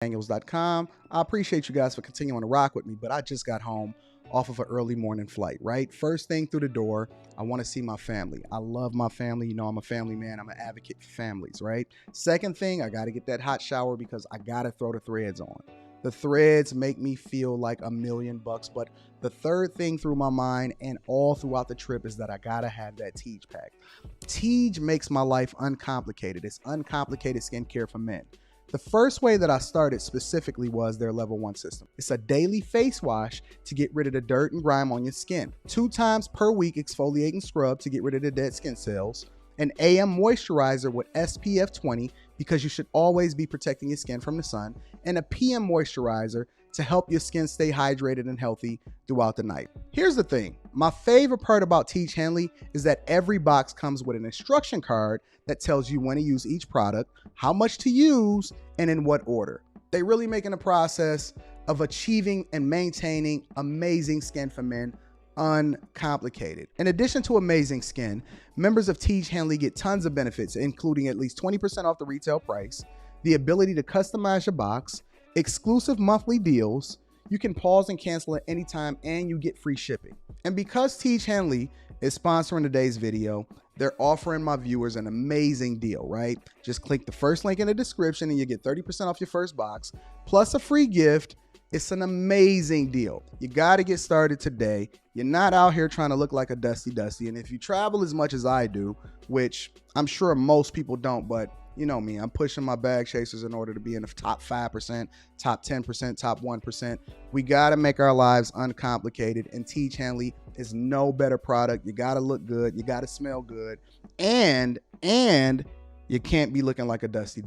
Daniels.com. I appreciate you guys for continuing to rock with me, but I just got home off of an early morning flight, right? First thing through the door, I want to see my family. I love my family. You know, I'm a family man. I'm an advocate for families, right? Second thing, I got to get that hot shower because I got to throw the threads on. The threads make me feel like $1,000,000, but the third thing through my mind and all throughout the trip is that I gotta have that Tej pack. Tej makes my life uncomplicated. It's uncomplicated skincare for men. The first way that I started specifically was their level 1 system. It's a daily face wash to get rid of the dirt and grime on your skin. 2 times per week exfoliate and scrub to get rid of the dead skin cells. An AM moisturizer with SPF 20 because you should always be protecting your skin from the sun. And a PM moisturizer to help your skin stay hydrated and healthy throughout the night. Here's the thing. My favorite part about Tej Henley is that every box comes with an instruction card that tells you when to use each product, how much to use, and in what order. They really making the process of achieving and maintaining amazing skin for men uncomplicated. In addition to amazing skin, members of Tej Henley get tons of benefits, including at least 20% off the retail price, the ability to customize your box, exclusive monthly deals, you can pause and cancel at any time, and you get free shipping. And because Tej Henley is sponsoring today's video, they're offering my viewers an amazing deal, right? Just click the first link in the description and you get 30% off your first box, plus a free gift. It's an amazing deal. You got to get started today. You're not out here trying to look like a Dusty. And if you travel as much as I do, which I'm sure most people don't, but you know me, I'm pushing my bag chasers in order to be in the top 5%, top 10%, top 1%. We got to make our lives uncomplicated, and Tej Henley is no better product. You got to look good. You got to smell good. And you can't be looking like a Dusty.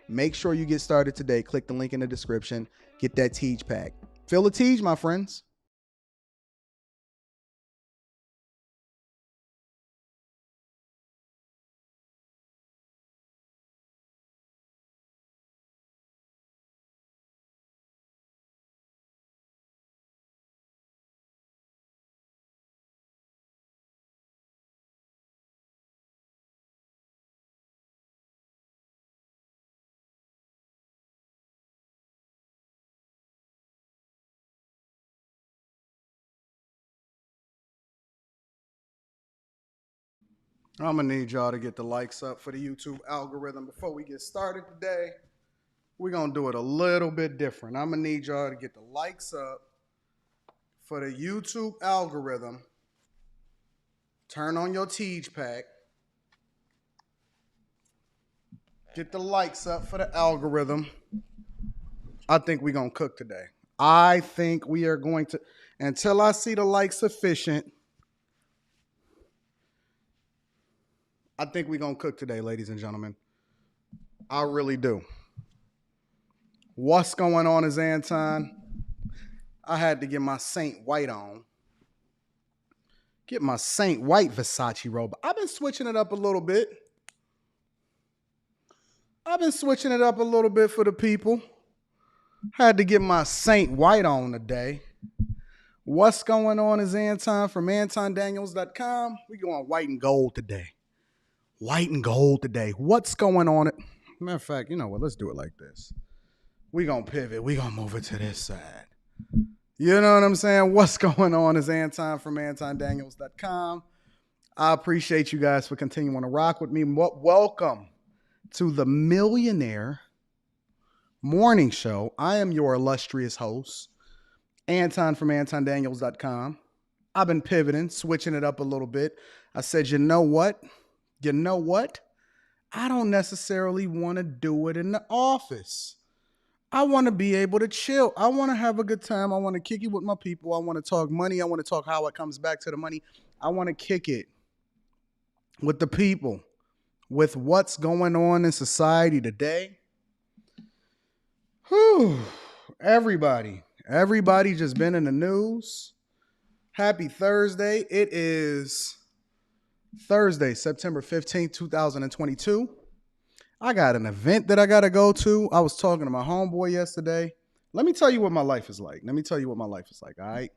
Make sure you get started today. Click the link in the description. Get that Tej pack. Feel the Tej, my friends. I'm going to need y'all to get the likes up for the YouTube algorithm. Before we get started today, we're going to do it a little bit different. I'm going to need y'all to get the likes up for the YouTube algorithm. Turn on your Tej pack. Get the likes up for the algorithm. I think we're going to cook today. I think we are going to, until I see the likes sufficient, I think we're going to cook today, ladies and gentlemen. I really do. What's going on is Anton. I had to get my Saint White on. Get my Saint White Versace robe. I've been switching it up a little bit. For the people. Had to get my Saint White on today. What's going on is Anton from AntonDaniels.com. We going white and gold today. What's going on? Matter of fact, you know what? Let's do it like this. We gonna pivot. We gonna move it to this side. You know what I'm saying? What's going on is Anton from AntonDaniels.com. I appreciate you guys for continuing to rock with me. Welcome to the Millionaire Morning Show. I am your illustrious host, Anton from AntonDaniels.com. I've been pivoting, switching it up a little bit. I said, you know what? I don't necessarily want to do it in the office. I want to be able to chill. I want to have a good time. I want to kick it with my people. I want to talk money. I want to talk how it comes back to the money. I want to kick it with the people, with what's going on in society today. Whew. Everybody just been in the news. Happy Thursday. It is Thursday, September 15th, 2022. I got an event that I got to go to. I was talking to my homeboy yesterday. Let me tell you what my life is like. All right.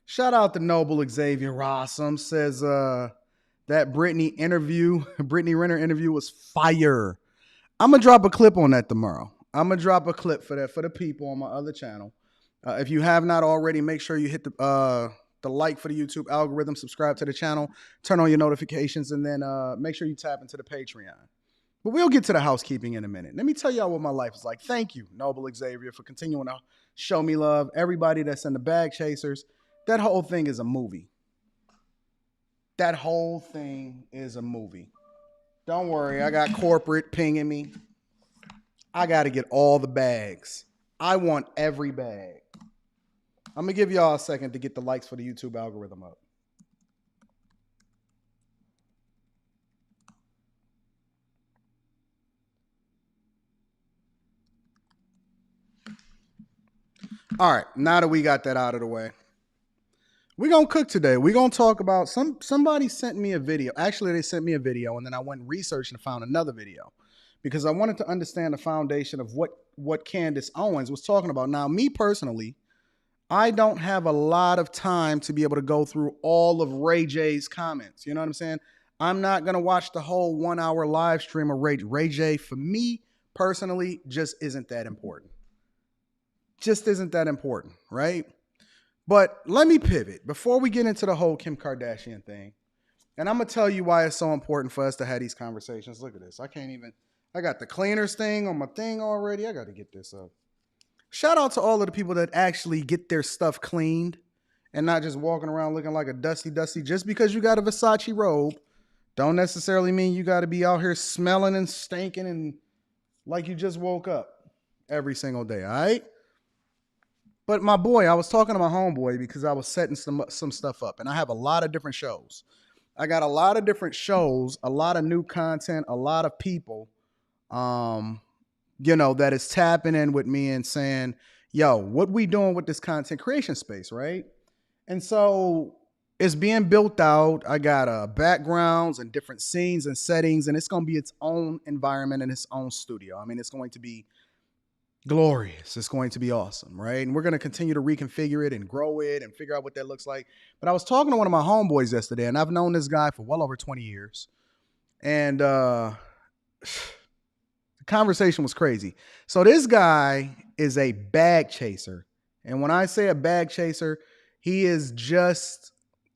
Shout out to Noble Xavier Rossum. Says that Brittany Renner interview was fire. I'm going to drop a clip on that tomorrow. I'm gonna drop a clip for that for the people on my other channel. If you have not already, make sure you hit the like for the YouTube algorithm, subscribe to the channel, turn on your notifications, and then make sure you tap into the Patreon. But we'll get to the housekeeping in a minute. Let me tell y'all what my life is like. Thank you, Noble Xavier, for continuing to show me love. Everybody that's in the Bag Chasers, that whole thing is a movie. That whole thing is a movie. Don't worry, I got corporate pinging me. I got to get all the bags. I want every bag. I'm going to give y'all a second to get the likes for the YouTube algorithm up. All right, now that we got that out of the way, we're going to cook today. We're going to talk about somebody sent me a video. Actually, they sent me a video, and then I went and researched and found another video because I wanted to understand the foundation of what Candace Owens was talking about. Now, me personally, I don't have a lot of time to be able to go through all of Ray J's comments. You know what I'm saying? I'm not going to watch the whole 1 hour live stream of Ray J. For me personally, just isn't that important. Just isn't that important, right? But let me pivot before we get into the whole Kim Kardashian thing. And I'm going to tell you why it's so important for us to have these conversations. Look at this. I got the cleaners thing on my thing already. I got to get this up. Shout out to all of the people that actually get their stuff cleaned and not just walking around looking like a dusty. Just because you got a Versace robe, don't necessarily mean you got to be out here smelling and stinking and like you just woke up every single day, all right? But my boy, I was talking to my homeboy because I was setting some stuff up, and I have a lot of different shows. I got a lot of different shows, a lot of new content, a lot of people, that is tapping in with me and saying, yo, what we doing with this content creation space, right? And so it's being built out. I got backgrounds and different scenes and settings, and it's going to be its own environment and its own studio. I mean, it's going to be glorious. It's going to be awesome, right? And we're going to continue to reconfigure it and grow it and figure out what that looks like. But I was talking to one of my homeboys yesterday, and I've known this guy for well over 20 years. And the conversation was crazy. So this guy is a bag chaser. And when I say a bag chaser, he is just,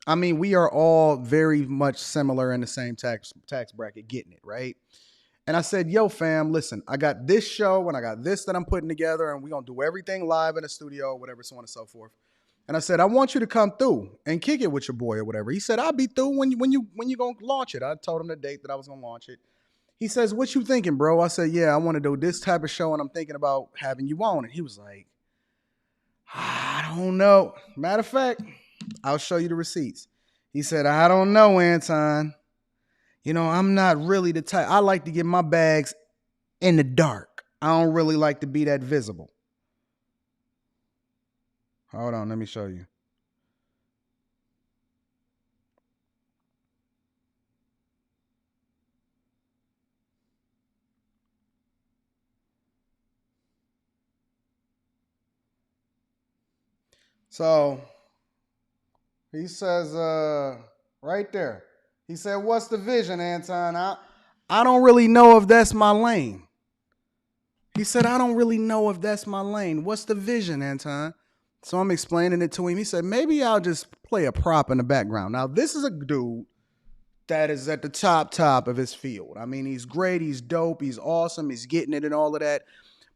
we are all very much similar in the same tax bracket, getting it, right? And I said, yo, fam, listen, I got this show and I got this that I'm putting together and we're going to do everything live in the studio, whatever, so on and so forth. And I said, I want you to come through and kick it with your boy or whatever. He said, I'll be through when you going to launch it. I told him the date that I was going to launch it. He says, what you thinking, bro? I said, yeah, I want to do this type of show and I'm thinking about having you on. And he was like, I don't know. Matter of fact, I'll show you the receipts. He said, I don't know, Anton. I'm not really the type. I like to get my bags in the dark. I don't really like to be that visible. Hold on, let me show you. So he says, right there. He said, what's the vision, Anton? I don't really know if that's my lane. He said, I don't really know if that's my lane. What's the vision, Anton? So I'm explaining it to him. He said, maybe I'll just play a prop in the background. Now, this is a dude that is at the top of his field. He's great. He's dope. He's awesome. He's getting it and all of that.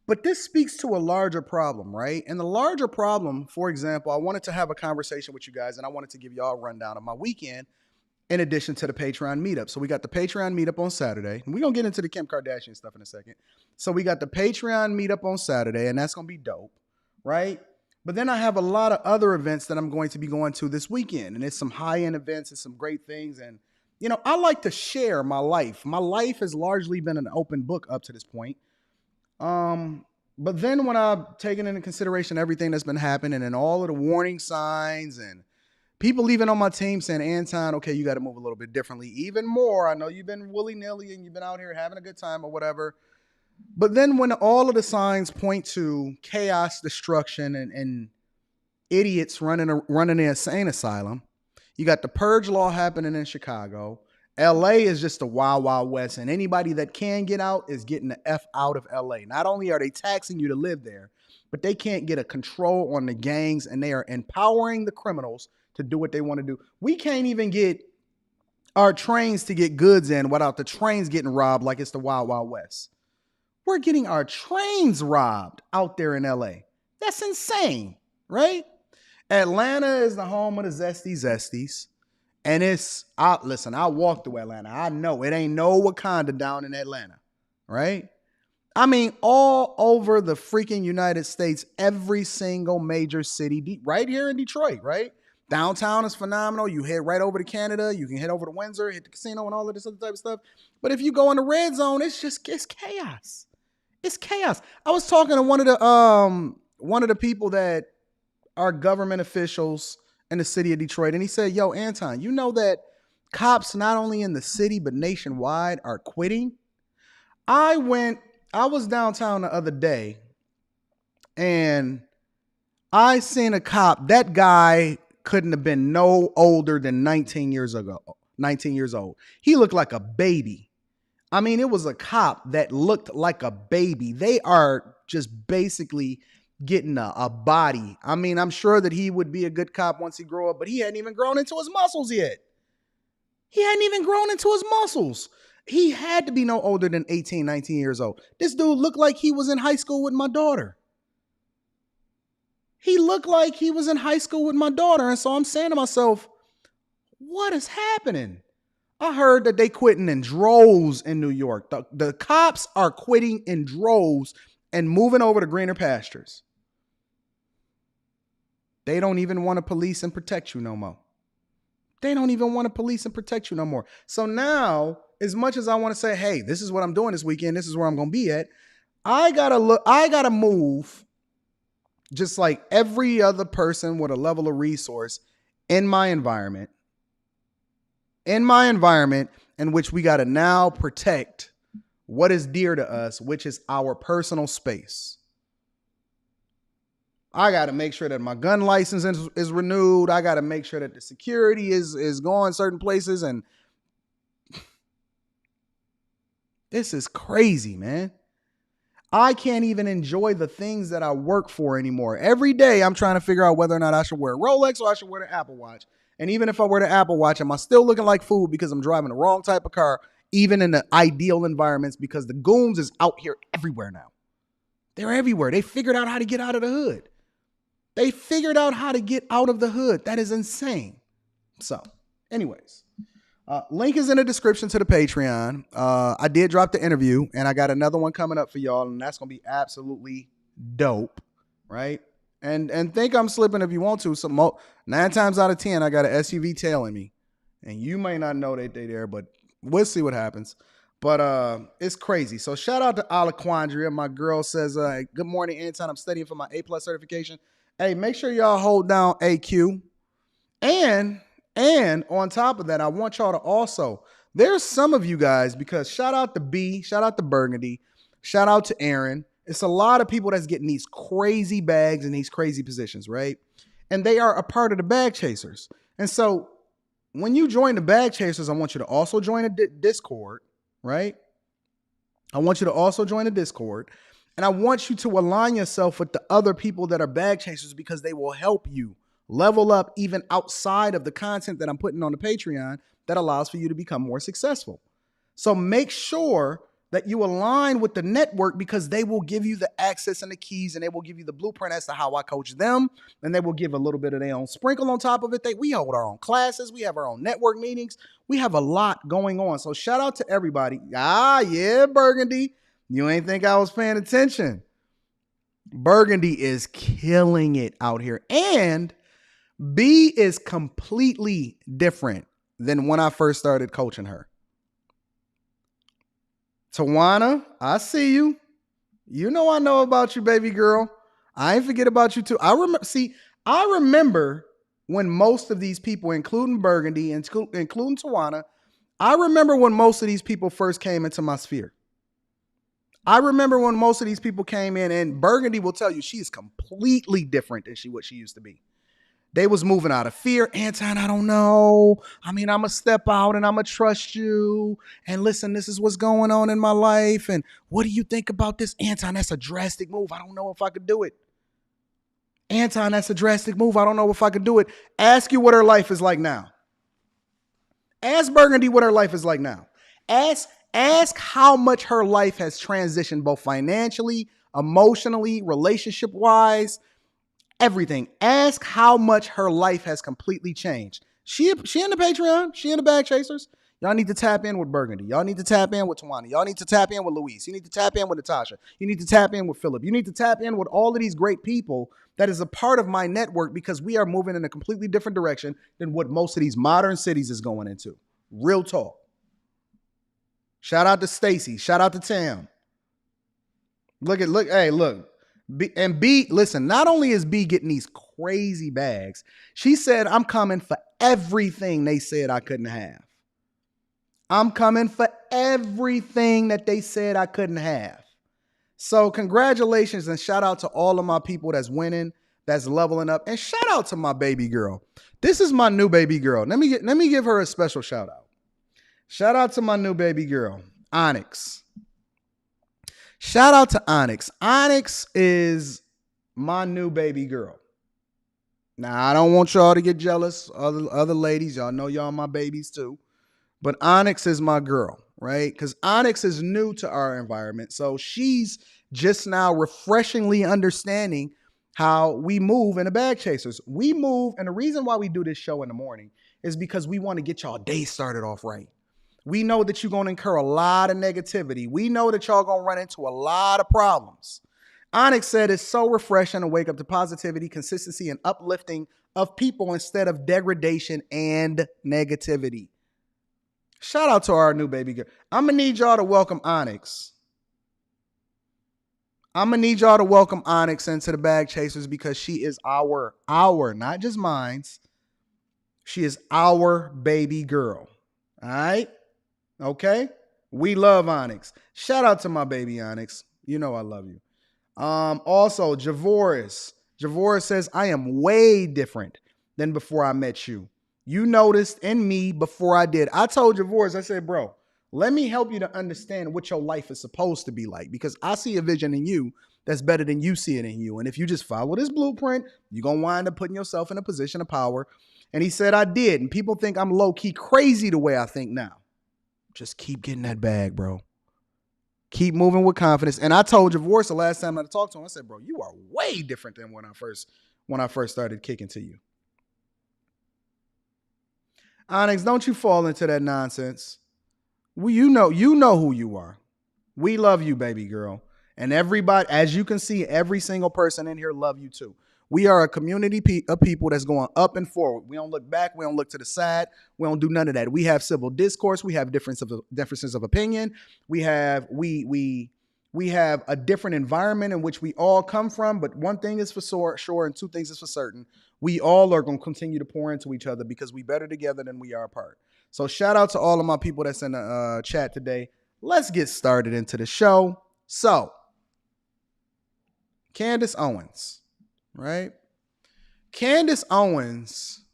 But this speaks to a larger problem, right? And the larger problem, for example, I wanted to have a conversation with you guys, and I wanted to give y'all a rundown of my weekend in addition to the Patreon meetup. So we got the Patreon meetup on Saturday. And we're going to get into the Kim Kardashian stuff in a second. So we got the Patreon meetup on Saturday, and that's going to be dope, right? But then I have a lot of other events that I'm going to be going to this weekend. And it's some high-end events and some great things. And, I like to share my life. My life has largely been an open book up to this point. But then when I've taken into consideration everything that's been happening and all of the warning signs and people even on my team saying, Anton, okay, you got to move a little bit differently. Even more, I know you've been willy-nilly and you've been out here having a good time or whatever. But then when all of the signs point to chaos, destruction, and idiots running the insane asylum, you got the purge law happening in Chicago. LA is just the wild, wild west, and anybody that can get out is getting the F out of LA. Not only are they taxing you to live there, but they can't get a control on the gangs, and they are empowering the criminals to do what they want to do. We can't even get our trains to get goods in without the trains getting robbed like it's the wild, wild west. We're getting our trains robbed out there in LA. That's insane, right? Atlanta is the home of the Zesties. And listen, I walked through Atlanta. I know it ain't no Wakanda down in Atlanta, right? I mean, all over the freaking United States, every single major city, right here in Detroit, right? Downtown is phenomenal. You head right over to Canada. You can head over to Windsor, hit the casino and all of this other type of stuff. But if you go in the red zone, it's chaos. It's chaos. I was talking to one of the people that are government officials in the city of Detroit, and he said, yo, Anton, you know that cops not only in the city but nationwide are quitting? I was downtown the other day, and I seen a cop. That guy couldn't have been no older than 19 years old. He looked like a baby. I mean, it was a cop that looked like a baby. They are just basically getting a body. I mean, I'm sure that he would be a good cop once he grow up, but he hadn't even grown into his muscles yet. He had to be no older than 18, 19 years old. This dude looked like he was in high school with my daughter. And so I'm saying to myself, what is happening? I heard that they quitting in droves in New York. The cops are quitting in droves and moving over to greener pastures. They don't even want to police and protect you no more. So now, as much as I want to say, hey, this is what I'm doing this weekend, this is where I'm going to be at, I gotta move just like every other person with a level of resource in my environment in which we got to now protect what is dear to us, which is our personal space. I got to make sure that my gun license is renewed. I got to make sure that the security is going certain places. And this is crazy, man. I can't even enjoy the things that I work for anymore. Every day I'm trying to figure out whether or not I should wear a Rolex or I should wear the Apple Watch. And even if I wear the Apple Watch, am I still looking like food because I'm driving the wrong type of car, even in the ideal environments, because the goons is out here everywhere now. They're everywhere. They figured out how to get out of the hood. That is insane. So, anyways, link is in the description to the Patreon. I did drop the interview, and I got another one coming up for y'all, and that's going to be absolutely dope, right? And think I'm slipping if you want to. 9 times out of 10, I got an SUV tailing me, and you may not know that they're there, but we'll see what happens. But it's crazy. So shout out to Alaquandria. My girl says, good morning, Anton. I'm studying for my A+ certification. Hey, make sure y'all hold down AQ. And on top of that, I want y'all to also, there's some of you guys, because shout out to B, shout out to Burgundy, shout out to Aaron. It's a lot of people that's getting these crazy bags in these crazy positions, right? And they are a part of the bag chasers. And so when you join the bag chasers, I want you to also join a Discord, right? And I want you to align yourself with the other people that are bag chasers, because they will help you level up even outside of the content that I'm putting on the Patreon that allows for you to become more successful. So make sure that you align with the network, because they will give you the access and the keys, and they will give you the blueprint as to how I coach them. And they will give a little bit of their own sprinkle on top of it. We hold our own classes. We have our own network meetings. We have a lot going on. So shout out to everybody. Yeah, Burgundy. You ain't think I was paying attention. Burgundy is killing it out here. And B is completely different than when I first started coaching her. Tawana, I see you. You know I know about you, baby girl. I ain't forget about you too. I remember when most of these people, including Burgundy, including Tawana, I remember when most of these people first came into my sphere. I remember when most of these people came in, and Burgundy will tell you she is completely different than what she used to be. They was moving out of fear. Anton, I don't know. I mean, I'm going to step out and I'm going to trust you. And listen, this is what's going on in my life. And what do you think about this? Anton, that's a drastic move. I don't know if I could do it. Anton, that's a drastic move. I don't know if I could do it. Ask you what her life is like now. Ask Burgundy what her life is like now. Ask how much her life has transitioned, both financially, emotionally, relationship-wise, everything. Ask how much her life has completely changed. She in the Patreon. She in the Bag Chasers. Y'all need to tap in with Burgundy. Y'all need to tap in with Tawana. Y'all need to tap in with Louise. You need to tap in with Natasha. You need to tap in with Philip. You need to tap in with all of these great people that is a part of my network, because we are moving in a completely different direction than what most of these modern cities is going into. Real talk. Shout out to Stacy. Shout out to Tam. Look. B, listen, not only is B getting these crazy bags, she said, I'm coming for everything they said I couldn't have. I'm coming for everything that they said I couldn't have. So congratulations and shout out to all of my people that's winning, that's leveling up, and shout out to my baby girl. This is my new baby girl. Let me give her a special shout out. Shout out to my new baby girl, Onyx. Shout out to Onyx. Onyx is my new baby girl. Now, I don't want y'all to get jealous. Other ladies, y'all know y'all my babies too. But Onyx is my girl, right? Because Onyx is new to our environment. So she's just now refreshingly understanding how we move in the Bag Chasers. We move, and the reason why we do this show in the morning is because we want to get y'all day started off right. We know that you're going to incur a lot of negativity. We know that y'all going to run into a lot of problems. Onyx said it's so refreshing to wake up to positivity, consistency, and uplifting of people instead of degradation and negativity. Shout out to our new baby girl. I'm going to need y'all to welcome Onyx. I'm going to need y'all to welcome Onyx into the Bag Chasers, because she is our, not just mine's. She is our baby girl. All right? Okay? We love Onyx. Shout out to my baby Onyx. You know I love you. Also, Javoris. Javoris says, I am way different than before I met you. You noticed in me before I did. I told Javoris, I said, bro, let me help you to understand what your life is supposed to be like, because I see a vision in you that's better than you see it in you. And if you just follow this blueprint, you're going to wind up putting yourself in a position of power. And he said, I did. And people think I'm low-key crazy the way I think now. Just keep getting that bag, bro. Keep moving with confidence. And I told Javoris the last time I talked to him, I said, bro, you are way different than when I first started kicking to you. Onyx, don't you fall into that nonsense. You know who you are. We love you, baby girl. And everybody, as you can see, every single person in here love you too. We are a community of people that's going up and forward. We don't look back. We don't look to the side. We don't do none of that. We have civil discourse. We have differences of opinion. We have a different environment in which we all come from. But one thing is for sure, and two things is for certain. We all are going to continue to pour into each other, because we better together than we are apart. So shout out to all of my people that's in the chat today. Let's get started into the show. So, Candace Owens. Right? Candace Owens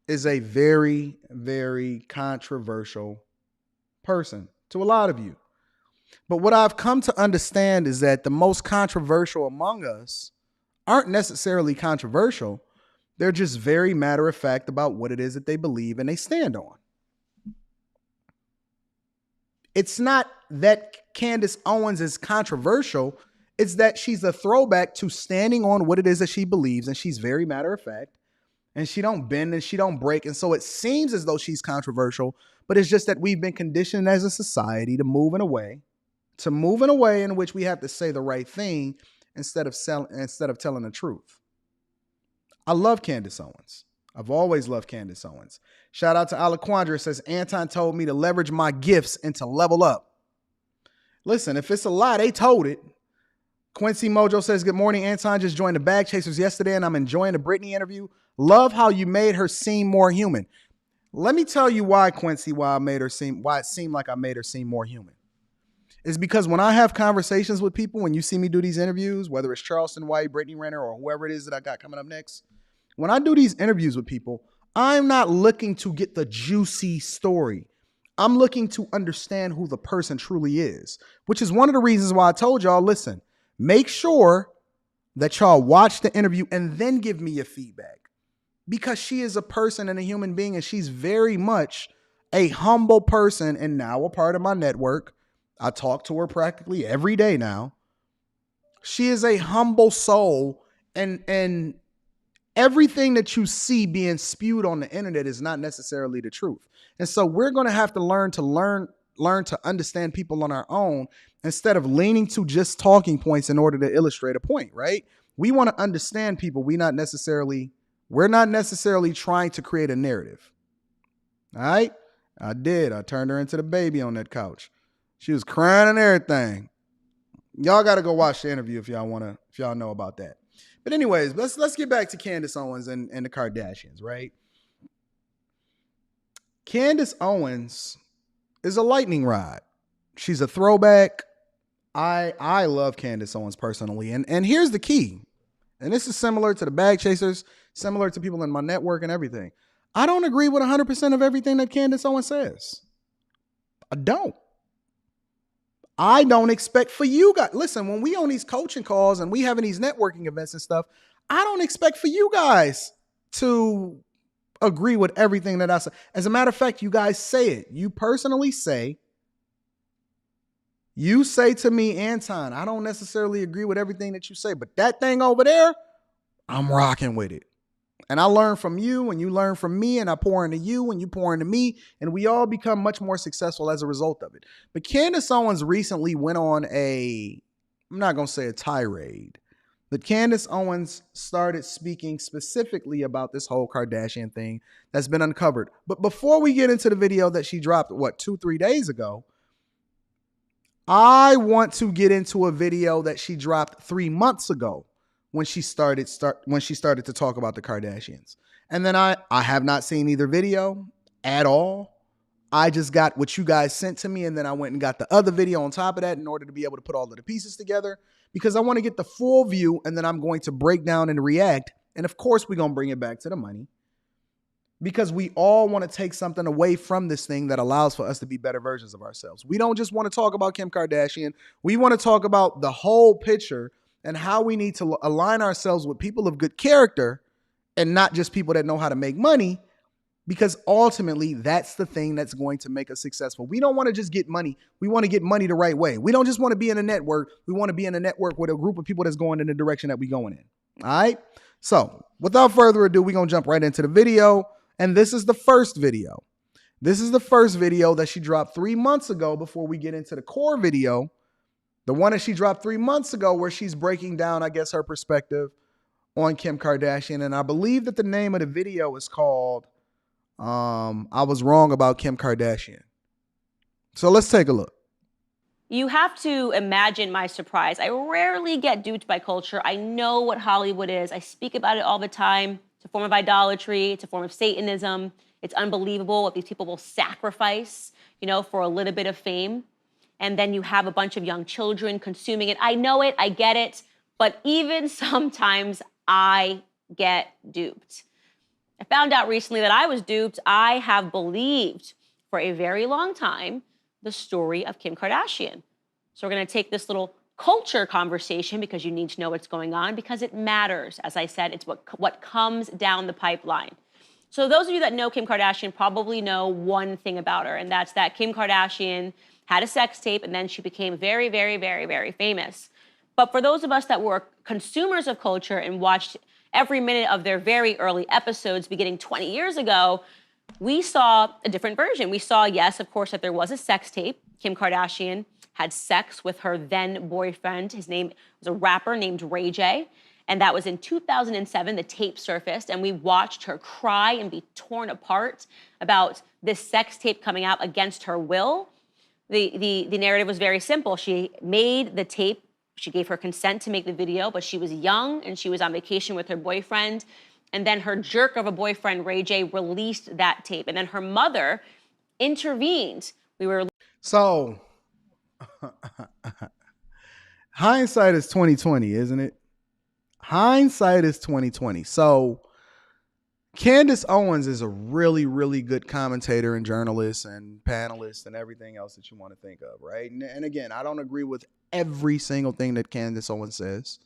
is a very, very controversial person to a lot of you. But what I've come to understand is that the most controversial among us aren't necessarily controversial. They're just very matter of fact about what it is that they believe and they stand on. It's not that Candace Owens is controversial. It's that she's a throwback to standing on what it is that she believes, and she's very matter of fact, and she don't bend and she don't break. And so it seems as though she's controversial, but it's just that we've been conditioned as a society to move in a way in which we have to say the right thing instead of telling the truth. I love Candace Owens. I've always loved Candace Owens. Shout out to Alaquandra. Says, Anton told me to leverage my gifts and to level up. Listen, if it's a lie, they told it. Quincy Mojo says, good morning, Anton. Just joined the Bag Chasers yesterday, and I'm enjoying the Britney interview. Love how you made her seem more human. Let me tell you why, Quincy, why it seemed like I made her seem more human. It's because when I have conversations with people, when you see me do these interviews, whether it's Charleston White, Brittany Renner, or whoever it is that I got coming up next, When I do these interviews with people, I'm not looking to get the juicy story. I'm looking to understand who the person truly is, which is one of the reasons why I told y'all, listen, make sure that y'all watch the interview and then give me your feedback, because she is a person and a human being, and she's very much a humble person and now a part of my network. I talk to her practically every day now. She is a humble soul, and everything that you see being spewed on the internet is not necessarily the truth. And so we're going to have to learn to understand people on our own instead of leaning to just talking points in order to illustrate a point, right? We want to understand people. We're not necessarily trying to create a narrative. All right? I turned her into the baby on that couch. She was crying and everything. Y'all got to go watch the interview if y'all know about that. But anyways, let's get back to Candace Owens and the Kardashians, right? Candace Owens is a lightning rod. She's a throwback. I love Candace Owens personally. And here's the key. And this is similar to the bag chasers, similar to people in my network and everything. I don't agree with 100% of everything that Candace Owens says. I don't expect for you guys. Listen, when we on these coaching calls and we having these networking events and stuff, I don't expect for you guys to agree with everything that I say. As a matter of fact, you guys say it. You personally say, to me, Anton, I don't necessarily agree with everything that you say, but that thing over there, I'm rocking with it. And I learn from you and you learn from me, and I pour into you and you pour into me, and we all become much more successful as a result of it. But Candace Owens recently went on I'm not going to say a tirade, but Candace Owens started speaking specifically about this whole Kardashian thing that's been uncovered. But before we get into the video that she dropped, 2-3 days ago, I want to get into a video that she dropped 3 months ago, when she started to talk about the Kardashians. And then I have not seen either video at all. I just got what you guys sent to me, and then I went and got the other video on top of that in order to be able to put all of the pieces together, because I want to get the full view, and then I'm going to break down and react. And of course, we're going to bring it back to the money, because we all want to take something away from this thing that allows for us to be better versions of ourselves. We don't just want to talk about Kim Kardashian. We want to talk about the whole picture and how we need to align ourselves with people of good character and not just people that know how to make money, because ultimately that's the thing that's going to make us successful. We don't want to just get money. We want to get money the right way. We don't just want to be in a network. We want to be in a network with a group of people that's going in the direction that we're going in. All right. So without further ado, we're going to jump right into the video. And this is the first video. This is the first video that she dropped 3 months ago before we get into the core video. The one that she dropped 3 months ago, where she's breaking down, I guess, her perspective on Kim Kardashian. And I believe that the name of the video is called I Was Wrong About Kim Kardashian. So let's take a look. You have to imagine my surprise. I rarely get duped by culture. I know what Hollywood is. I speak about it all the time. It's a form of idolatry. It's a form of Satanism. It's unbelievable what these people will sacrifice, for a little bit of fame. And then you have a bunch of young children consuming it. I know it, I get it, but even sometimes I get duped. I found out recently that I was duped. I have believed for a very long time the story of Kim Kardashian. So we're gonna take this little culture conversation, because you need to know what's going on, because it matters. As I said, it's what comes down the pipeline. So those of you that know Kim Kardashian probably know one thing about her, and that's that Kim Kardashian had a sex tape, and then she became very, very, very, very famous. But for those of us that were consumers of culture and watched every minute of their very early episodes beginning 20 years ago, we saw a different version. We saw, yes, of course, that there was a sex tape. Kim Kardashian had sex with her then boyfriend. His name was a rapper named Ray J. And that was in 2007, the tape surfaced, and we watched her cry and be torn apart about this sex tape coming out against her will. The narrative was very simple. She made the tape. She gave her consent to make the video, but she was young and she was on vacation with her boyfriend. And then her jerk of a boyfriend, Ray J, released that tape. And then her mother intervened. So hindsight is 2020, isn't it? Hindsight is 2020. So Candace Owens is a really, really good commentator and journalist and panelist and everything else that you want to think of, right? And again, I don't agree with every single thing that Candace Owens says,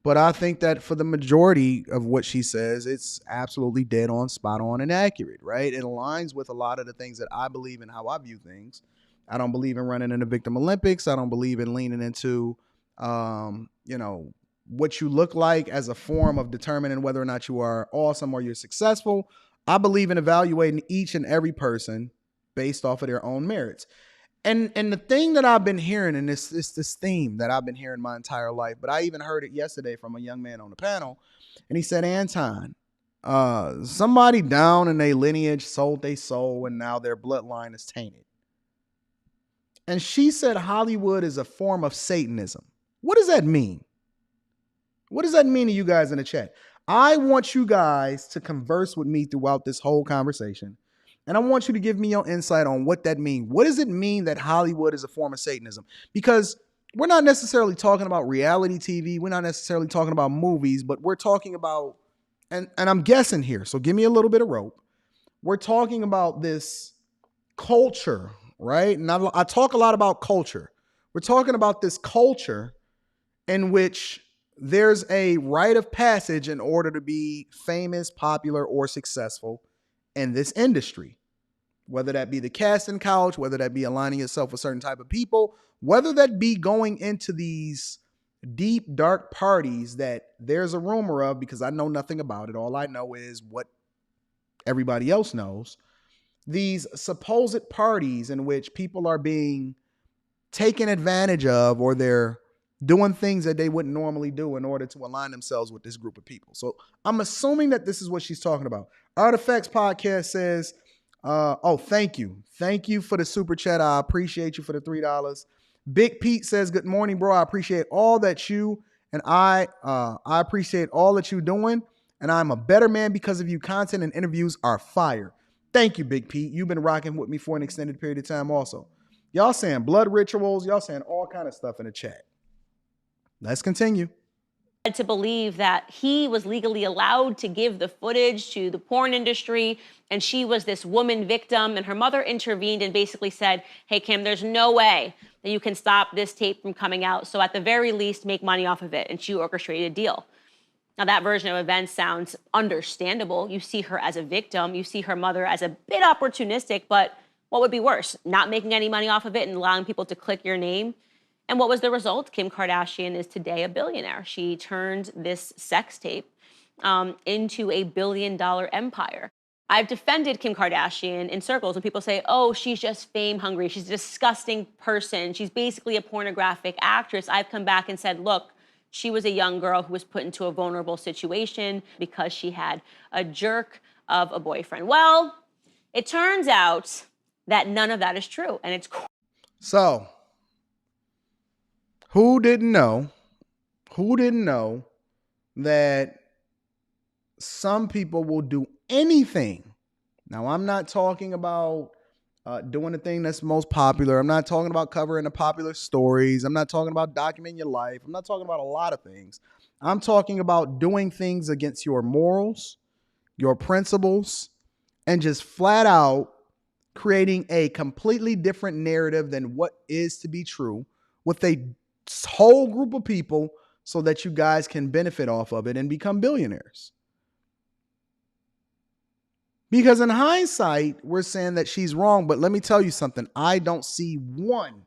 but I think that for the majority of what she says, it's absolutely dead on, spot on, and accurate, right? It aligns with a lot of the things that I believe in, how I view things. I don't believe in running in the Victim Olympics. I don't believe in leaning into, you know, what you look like as a form of determining whether or not you are awesome or you're successful. I believe in evaluating each and every person based off of their own merits. And the thing that I've been hearing, and this theme that I've been hearing my entire life, but I even heard it yesterday from a young man on the panel, and he said, Anton, somebody down in their lineage sold their soul, and now their bloodline is tainted. And she said Hollywood is a form of Satanism. What does that mean? What does that mean to you guys in the chat? I want you guys to converse with me throughout this whole conversation. And I want you to give me your insight on what that means. What does it mean that Hollywood is a form of Satanism? Because we're not necessarily talking about reality TV. We're not necessarily talking about movies, but we're talking about, and I'm guessing here, so give me a little bit of rope. We're talking about this culture, right? And I talk a lot about culture. We're talking about this culture in which there's a rite of passage in order to be famous, popular, or successful in this industry. Whether that be the casting couch, whether that be aligning yourself with certain type of people, whether that be going into these deep, dark parties that there's a rumor of, because I know nothing about it. All I know is what everybody else knows. These supposed parties in which people are being taken advantage of, or they're doing things that they wouldn't normally do in order to align themselves with this group of people. So I'm assuming that this is what she's talking about. Artifacts Podcast says, thank you. Thank you for the super chat. I appreciate you for the $3. Big Pete says, good morning, bro. I appreciate all that you and I appreciate all that you're doing. And I'm a better man because of you. Content and interviews are fire. Thank you, Big Pete. You've been rocking with me for an extended period of time also. Y'all saying blood rituals. Y'all saying all kind of stuff in the chat. Let's continue. To believe that he was legally allowed to give the footage to the porn industry, and she was this woman victim, and her mother intervened and basically said, hey, Kim, there's no way that you can stop this tape from coming out, so at the very least, make money off of it, and she orchestrated a deal. Now, that version of events sounds understandable. You see her as a victim. You see her mother as a bit opportunistic, but what would be worse? Not making any money off of it and allowing people to click your name? And what was the result? Kim Kardashian is today a billionaire. She turned this sex tape into a $1 billion empire. I've defended Kim Kardashian in circles when people say, oh, she's just fame hungry. She's a disgusting person. She's basically a pornographic actress. I've come back and said, look, she was a young girl who was put into a vulnerable situation because she had a jerk of a boyfriend. Well, it turns out that none of that is true. And it's so who didn't know that some people will do anything? Now, I'm not talking about doing the thing that's most popular. I'm not talking about covering the popular stories. I'm not talking about documenting your life. I'm not talking about a lot of things. I'm talking about doing things against your morals, your principles, and just flat out creating a completely different narrative than what is to be true with a whole group of people so that you guys can benefit off of it and become billionaires. Because in hindsight, we're saying that she's wrong, but let me tell you something. I don't see one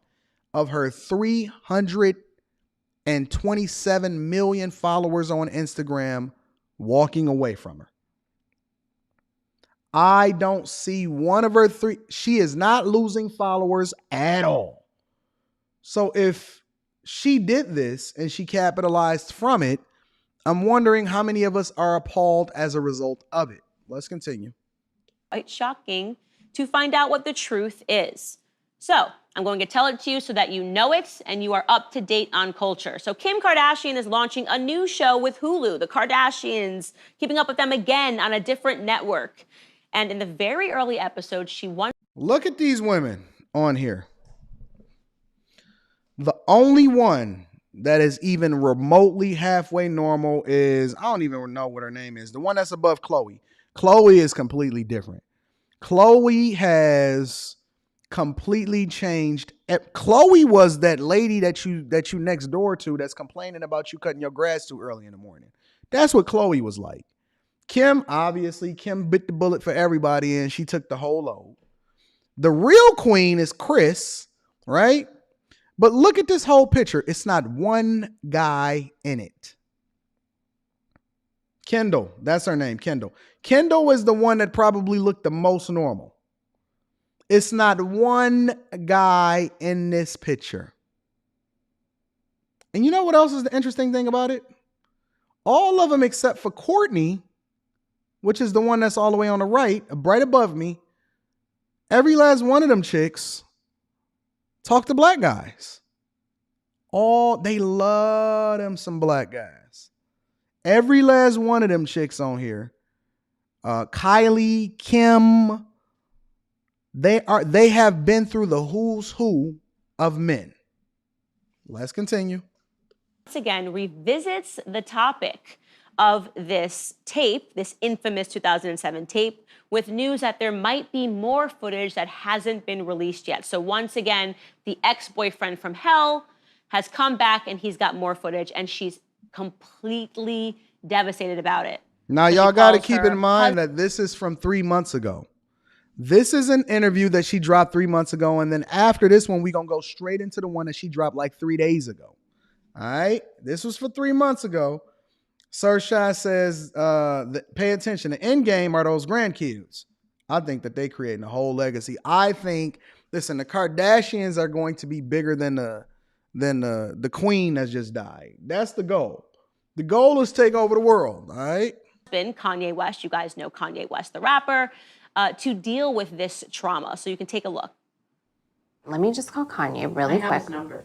of her 327 million followers on Instagram walking away from her. I don't see one of her three. She is not losing followers at all. So if she did this and she capitalized from it, I'm wondering how many of us are appalled as a result of it. Let's continue. quite shocking to find out what the truth is. So I'm going to tell it to you so that you know it and you are up to date on culture. So Kim Kardashian is launching a new show with Hulu, The Kardashians, keeping up with them again on a different network. And in the very early episode, she won. Look at these women on here. The only one that is even remotely halfway normal is, I don't even know what her name is, the one that's above Khloe. Khloe is completely different. Khloe has completely changed. Khloe was that lady that you next door to that's complaining about you cutting your grass too early in the morning. That's what Khloe was like. Kim bit the bullet for everybody and she took the whole load. The real queen is Kris, right? But look at this whole picture. It's not one guy in it. Kendall, that's her name, Kendall. Kendall is the one that probably looked the most normal. It's not one guy in this picture. And you know what else is the interesting thing about it? All of them except for Kourtney, which is the one that's all the way on the right above me, every last one of them chicks talk to black guys. They love them some black guys. Every last one of them chicks on here, Kylie, Kim, they have been through the who's who of men. Let's continue. Once again, revisits the topic of this tape, this infamous 2007 tape, with news that there might be more footage that hasn't been released yet. So once again, the ex-boyfriend from hell has come back and he's got more footage and she's completely devastated about it. Now, y'all got to keep in mind that this is from 3 months ago. This is an interview that she dropped 3 months ago. And then after this one, we're going to go straight into the one that she dropped like 3 days ago. All right. This was for 3 months ago. Saoirse says, pay attention. The endgame are those grandkids. I think that they creating a whole legacy. I think, listen, the Kardashians are going to be bigger than the queen that just died. That's the goal. The goal is to take over the world. All right. Been Kanye West. You guys know Kanye West, the rapper. To deal with this trauma. So you can take a look. Let me just call Kanye really quick. I have his number.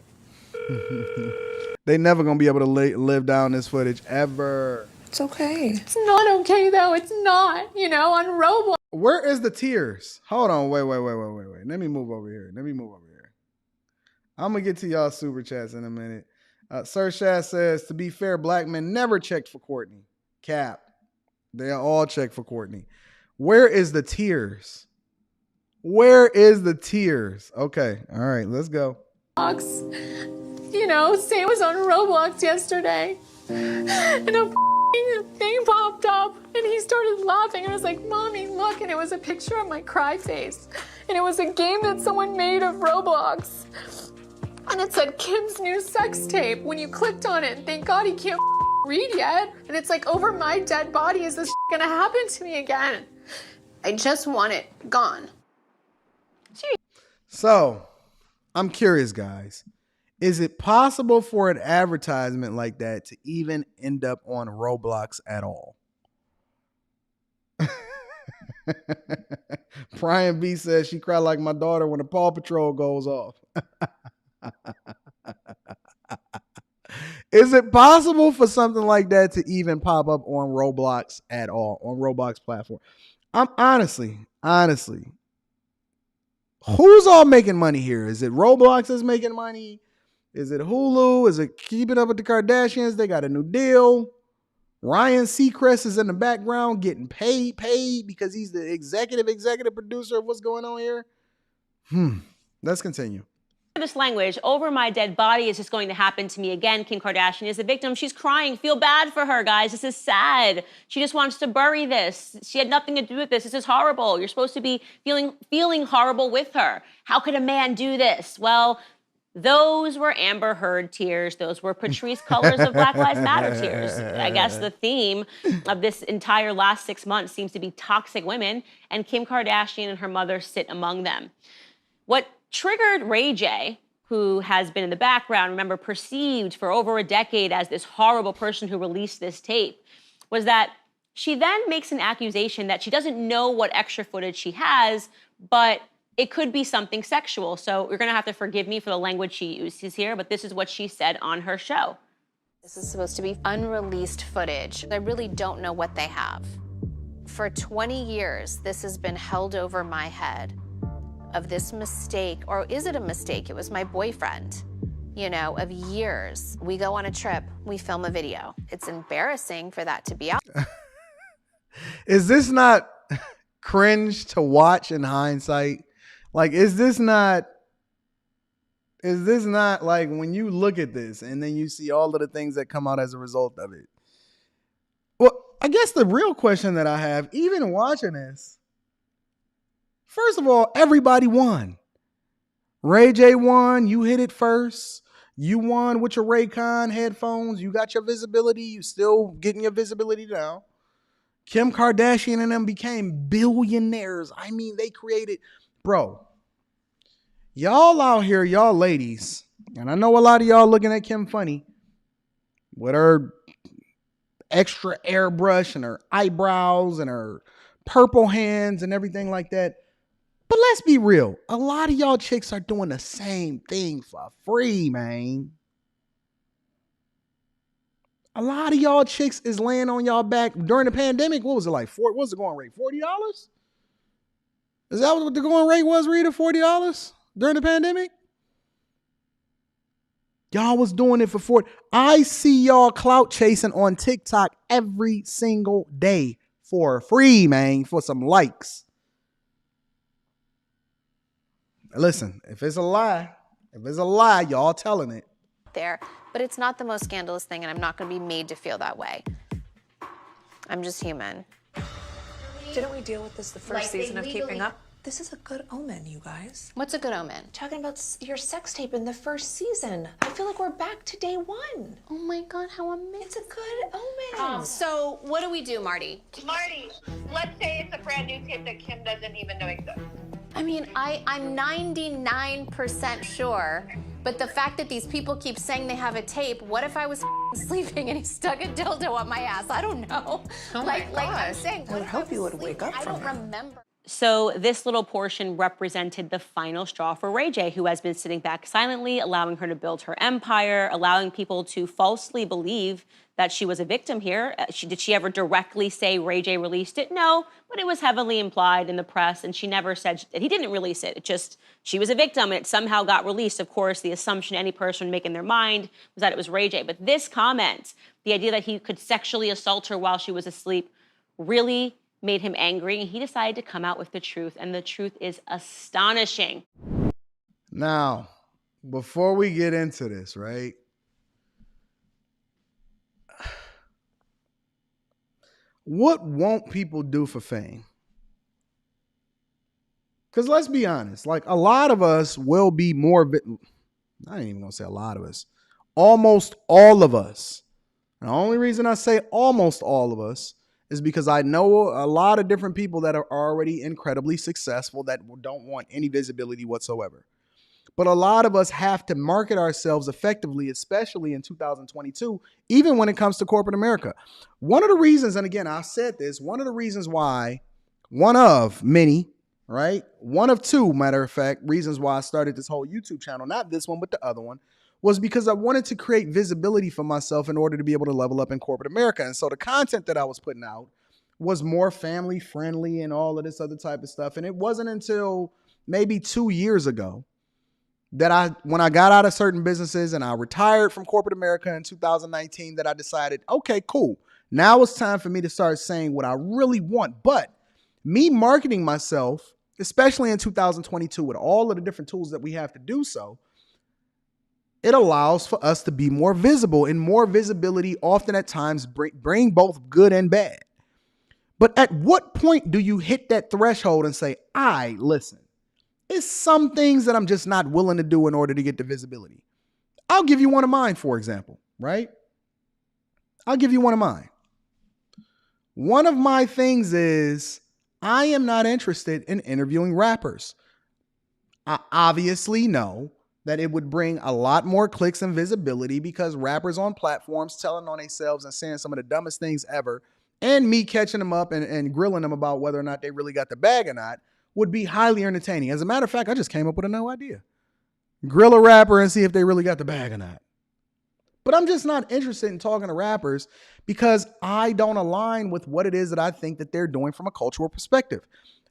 They never going to be able to live down this footage ever. It's okay. It's not okay, though. It's not, on Roblox. Where is the tears? Hold on. Wait. Let me move over here. I'm going to get to y'all super chats in a minute. Sir Shaz says, to be fair, black men never checked for Kourtney. Cap. They all checked for Kourtney. Where is the tears? Where is the tears? Okay. All right. Let's go. Sam was on Roblox yesterday. And a thing popped up. And he started laughing. And I was like, Mommy, look. And it was a picture of my cry face. And it was a game that someone made of Roblox. And it said Kim's new sex tape. When you clicked on it, thank God he can't read yet. And it's like, over my dead body, is this gonna happen to me again? I just want it gone. So, I'm curious, guys. Is it possible for an advertisement like that to even end up on Roblox at all? Brian B says she cried like my daughter when the Paw Patrol goes off. Is it possible for something like that to even pop up on Roblox at all, on Roblox platform? I'm honestly, who's all making money here? Is it Roblox that's making money? Is it Hulu? Is it Keeping Up with the Kardashians? They got a new deal. Ryan Seacrest is in the background getting paid because he's the executive producer of what's going on here. Let's continue. This language, over my dead body, is this going to happen to me again? Kim Kardashian is the victim. She's crying. Feel bad for her, guys. This is sad. She just wants to bury this. She had nothing to do with this. This is horrible. You're supposed to be feeling horrible with her. How could a man do this? Well, those were Amber Heard tears. Those were Patrisse Cullors of Black Lives Matter tears. I guess the theme of this entire last 6 months seems to be toxic women, and Kim Kardashian and her mother sit among them. What triggered Ray J, who has been in the background, remember, perceived for over a decade as this horrible person who released this tape, was that she then makes an accusation that she doesn't know what extra footage she has, but it could be something sexual. So you're gonna have to forgive me for the language she uses here, but this is what she said on her show. This is supposed to be unreleased footage. I really don't know what they have. For 20 years, this has been held over my head of this mistake, or is it a mistake? It was my boyfriend, of years. We go on a trip, we film a video. It's embarrassing for that to be out. Is this not cringe to watch in hindsight? Like, is this not like when you look at this and then you see all of the things that come out as a result of it? Well, I guess the real question that I have, even watching this, first of all, everybody won. Ray J won. You hit it first. You won with your Raycon headphones. You got your visibility. You still getting your visibility now. Kim Kardashian and them became billionaires. I mean, they created, bro. Y'all out here, y'all ladies, and I know a lot of y'all looking at Kim funny with her extra airbrush and her eyebrows and her purple hands and everything like that. But let's be real. A lot of y'all chicks are doing the same thing for free, man. A lot of y'all chicks is laying on y'all back during the pandemic. What was it like? What was the going rate? $40? Is that what the going rate was, Rita? $40 during the pandemic? Y'all was doing it for $40. I see y'all clout chasing on TikTok every single day for free, man, for some likes. Listen, if it's a lie, y'all telling it. There, but it's not the most scandalous thing, and I'm not going to be made to feel that way. I'm just human. Didn't we deal with this the first season of Keeping Up? This is a good omen, you guys. What's a good omen? Talking about your sex tape in the first season. I feel like we're back to day one. Oh my God, how amazing. It's a good omen. So what do we do, Marty? Marty, let's say it's a brand new tape that Kim doesn't even know exists. I mean, I'm 99% sure, but the fact that these people keep saying they have a tape, what if I was sleeping and he stuck a dildo up my ass? I don't know. Oh like I'm saying, I would hope you would wake up from I don't remember. So this little portion represented the final straw for Ray J, who has been sitting back silently, allowing her to build her empire, allowing people to falsely believe that she was a victim here. Did she ever directly say Ray J released it? No, but it was heavily implied in the press, and she never said that he didn't release it. It just, she was a victim, and it somehow got released. Of course, the assumption any person would make in their mind was that it was Ray J. But this comment, the idea that he could sexually assault her while she was asleep, really made him angry, and he decided to come out with the truth, and the truth is astonishing. Now, before we get into this, right? What won't people do for fame? Because let's be honest, like a lot of us will be more, I ain't even gonna say a lot of us, almost all of us. And the only reason I say almost all of us is because I know a lot of different people that are already incredibly successful that don't want any visibility whatsoever. But a lot of us have to market ourselves effectively, especially in 2022, even when it comes to corporate America. One of the reasons, and again, I said this, one of the reasons why, one of many, right? One of two, matter of fact, reasons why I started this whole YouTube channel, not this one, but the other one, was because I wanted to create visibility for myself in order to be able to level up in corporate America. And so the content that I was putting out was more family friendly and all of this other type of stuff. And it wasn't until maybe 2 years ago that when I got out of certain businesses and I retired from corporate America in 2019, that I decided, okay, cool. Now it's time for me to start saying what I really want. But me marketing myself, especially in 2022 with all of the different tools that we have to do so, it allows for us to be more visible, and more visibility often at times bring both good and bad. But at what point do you hit that threshold and say, listen, it's some things that I'm just not willing to do in order to get the visibility. I'll give you one of mine, for example, right? I'll give you one of mine. One of my things is I am not interested in interviewing rappers. I obviously know that it would bring a lot more clicks and visibility because rappers on platforms telling on themselves and saying some of the dumbest things ever, and me catching them up and grilling them about whether or not they really got the bag or not, would be highly entertaining. As a matter of fact, I just came up with a new idea. Grill a rapper and see if they really got the bag or not. But I'm just not interested in talking to rappers because I don't align with what it is that I think that they're doing from a cultural perspective.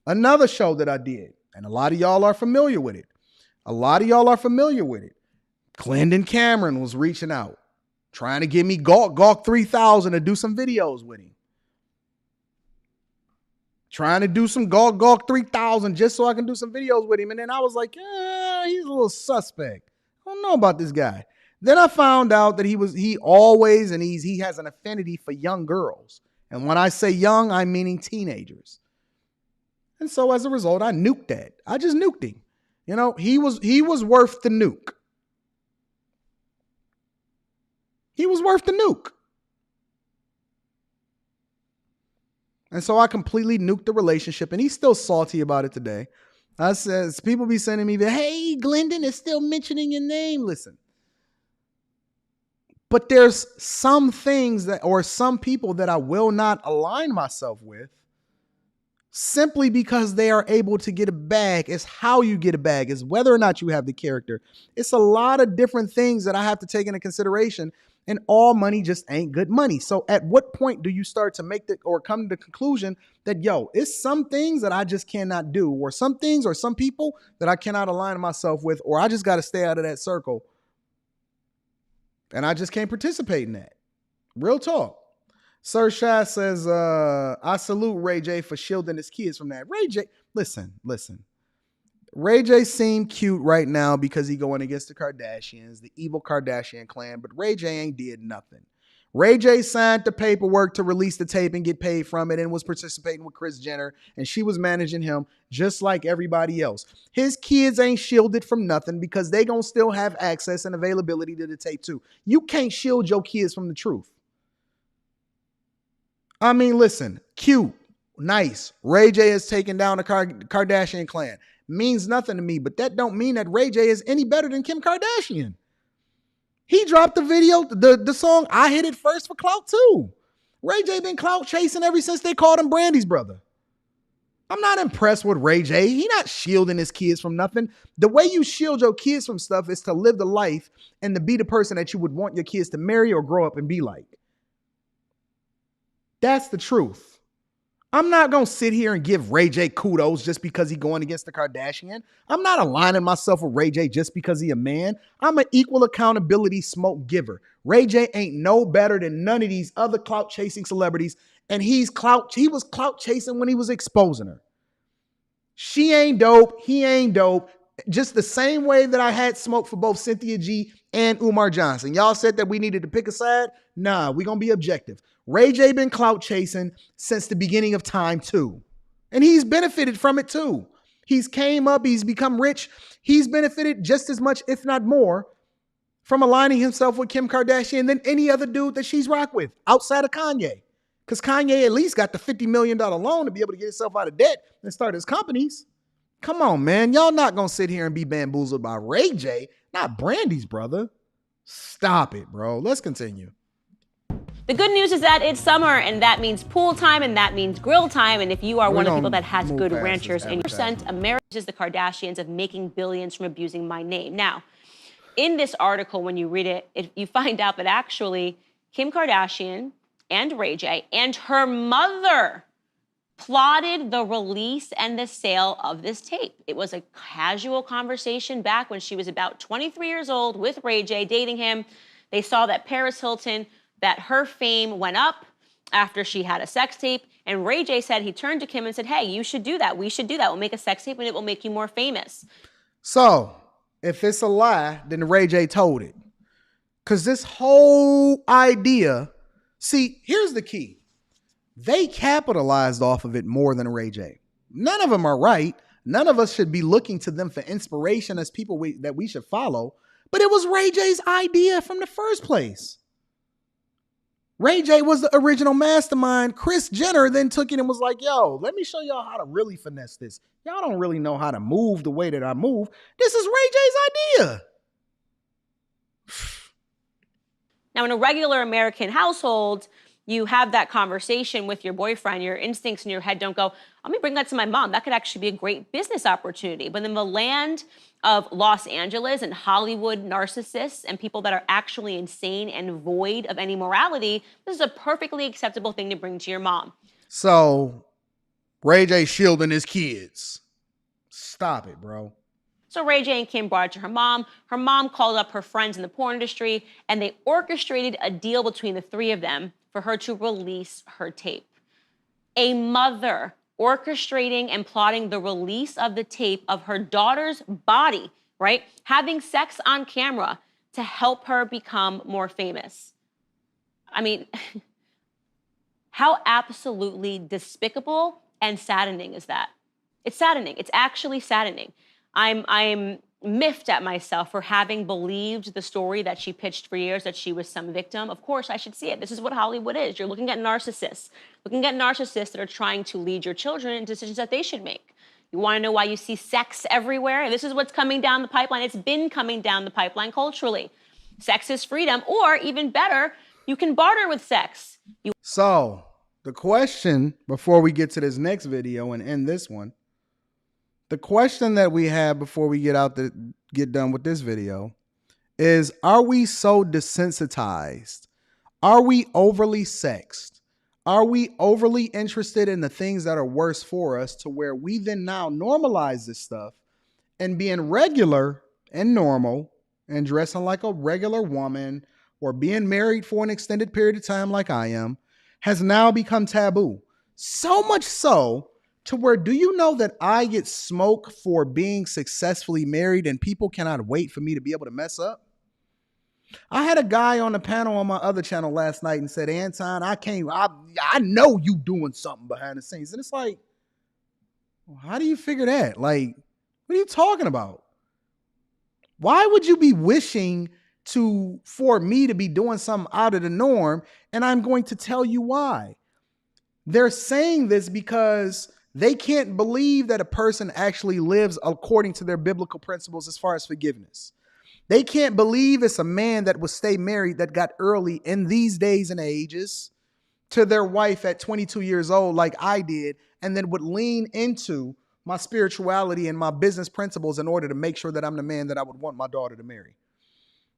Another show that I did, and a lot of y'all are familiar with it. Clendon Cameron was reaching out, trying to get me Gawk 3000 to do some videos with him. trying to do some Gawk 3000 just so I can do some videos with him. And then I was like, he's a little suspect. I don't know about this guy. Then I found out that he has an affinity for young girls. And when I say young, I'm meaning teenagers. And so as a result, I nuked that. I just nuked him. You know, he was worth the nuke. He was worth the nuke. And so I completely nuked the relationship, and he's still salty about it today. I says, people be sending me, hey, Glendon is still mentioning your name. Listen. But there's some things or some people that I will not align myself with simply because they are able to get a bag. It's how you get a bag. It's whether or not you have the character. It's a lot of different things that I have to take into consideration. And all money just ain't good money. So at what point do you start to make or come to the conclusion that, it's some things that I just cannot do, or some things or some people that I cannot align myself with, or I just got to stay out of that circle. And I just can't participate in that. Real talk. Sir Shah says, I salute Ray J for shielding his kids from that. Ray J, listen. Ray J seem cute right now because he going against the Kardashians, the evil Kardashian clan, but Ray J ain't did nothing. Ray J signed the paperwork to release the tape and get paid from it and was participating with Kris Jenner, and she was managing him just like everybody else. His kids ain't shielded from nothing because they gonna still have access and availability to the tape too. You can't shield your kids from the truth. I mean, listen, cute, nice. Ray J has taken down the Kardashian clan. Means nothing to me, but that don't mean that Ray J is any better than Kim Kardashian. He dropped the video, the song I Hit It First for clout too. Ray J been clout chasing ever since they called him Brandy's brother. I'm not impressed with Ray J. He not shielding his kids from nothing. The way you shield your kids from stuff is to live the life and to be the person that you would want your kids to marry or grow up and be like. That's the truth. I'm not going to sit here and give Ray J kudos just because he's going against the Kardashian. I'm not aligning myself with Ray J just because he's a man. I'm an equal accountability smoke giver. Ray J ain't no better than none of these other clout chasing celebrities. And he was clout chasing when he was exposing her. She ain't dope. He ain't dope. Just the same way that I had smoke for both Cynthia G and Umar Johnson. Y'all said that we needed to pick a side. Nah, we're going to be objective. Ray J been clout chasing since the beginning of time too. And he's benefited from it too. He's came up, he's become rich. He's benefited just as much, if not more, from aligning himself with Kim Kardashian than any other dude that she's rocked with outside of Kanye. Because Kanye at least got the $50 million loan to be able to get himself out of debt and start his companies. Come on, man. Y'all not going to sit here and be bamboozled by Ray J, not Brandy's brother. Stop it, bro. Let's continue. The good news is that it's summer, and that means pool time, and that means grill time. And if you are one of the people that has good ranchers in your America is the Kardashians of making billions from abusing my name. Now, in this article, when you read it, you find out that actually Kim Kardashian and Ray J and her mother plotted the release and the sale of this tape. It was a casual conversation back when she was about 23 years old with Ray J, dating him. They saw that Paris Hilton, that her fame went up after she had a sex tape. And Ray J said, he turned to Kim and said, hey, you should do that. We should do that. We'll make a sex tape and it will make you more famous. So if it's a lie, then Ray J told it. Because this whole idea, see, here's the key. They capitalized off of it more than Ray J. None of them are right. None of us should be looking to them for inspiration as people that we should follow. But it was Ray J's idea from the first place. Ray J was the original mastermind. Kris Jenner then took it and was like, yo, let me show y'all how to really finesse this. Y'all don't really know how to move the way that I move. This is Ray J's idea. Now, in a regular American household, you have that conversation with your boyfriend. Your instincts in your head don't go, let me bring that to my mom. That could actually be a great business opportunity. But in the land of Los Angeles and Hollywood narcissists and people that are actually insane and void of any morality, this is a perfectly acceptable thing to bring to your mom. So Ray J shielding his kids. Stop it, bro. So Ray J and Kim brought it to her mom. Her mom called up her friends in the porn industry, and they orchestrated a deal between the three of them for her to release her tape. A mother orchestrating and plotting the release of the tape of her daughter's body, right? Having sex on camera to help her become more famous. I mean, how absolutely despicable and saddening is that? It's saddening. It's actually saddening. I'm miffed at myself for having believed the story that she pitched for years, that she was some victim. Of course, I should see it. This is what Hollywood is. You're looking at narcissists that are trying to lead your children in decisions that they should make. You want to know why you see sex everywhere? This is what's coming down the pipeline. It's been coming down the pipeline culturally. Sex is freedom, or even better, you can barter with sex. So the question before we get to this next video and end this one, the question that we have before we get done with this video is, are we so desensitized? Are we overly sexed? Are we overly interested in the things that are worse for us to where we then now normalize this stuff, and being regular and normal and dressing like a regular woman or being married for an extended period of time like I am has now become taboo? So much so to where, do you know that I get smoke for being successfully married and people cannot wait for me to be able to mess up? I had a guy on the panel on my other channel last night and said, Anton, I know you doing something behind the scenes. And it's like, well, how do you figure that? Like, what are you talking about? Why would you be wishing for me to be doing something out of the norm? And I'm going to tell you why. They're saying this because they can't believe that a person actually lives according to their biblical principles as far as forgiveness. They can't believe it's a man that would stay married that got early in these days and ages to their wife at 22 years old like I did, and then would lean into my spirituality and my business principles in order to make sure that I'm the man that I would want my daughter to marry.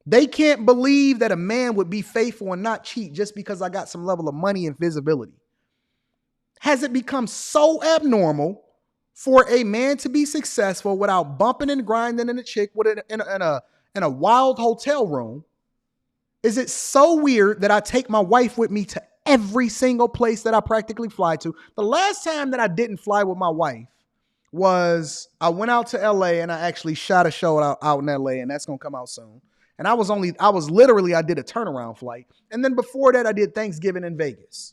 They can't believe that a man would be faithful and not cheat just because I got some level of money and visibility. Has it become so abnormal for a man to be successful without bumping and grinding in a chick in a wild hotel room? Is it so weird that I take my wife with me to every single place that I practically fly to? The last time that I didn't fly with my wife was I went out to LA and I actually shot a show out in LA, and that's going to come out soon. And I did a turnaround flight. And then before that, I did Thanksgiving in Vegas.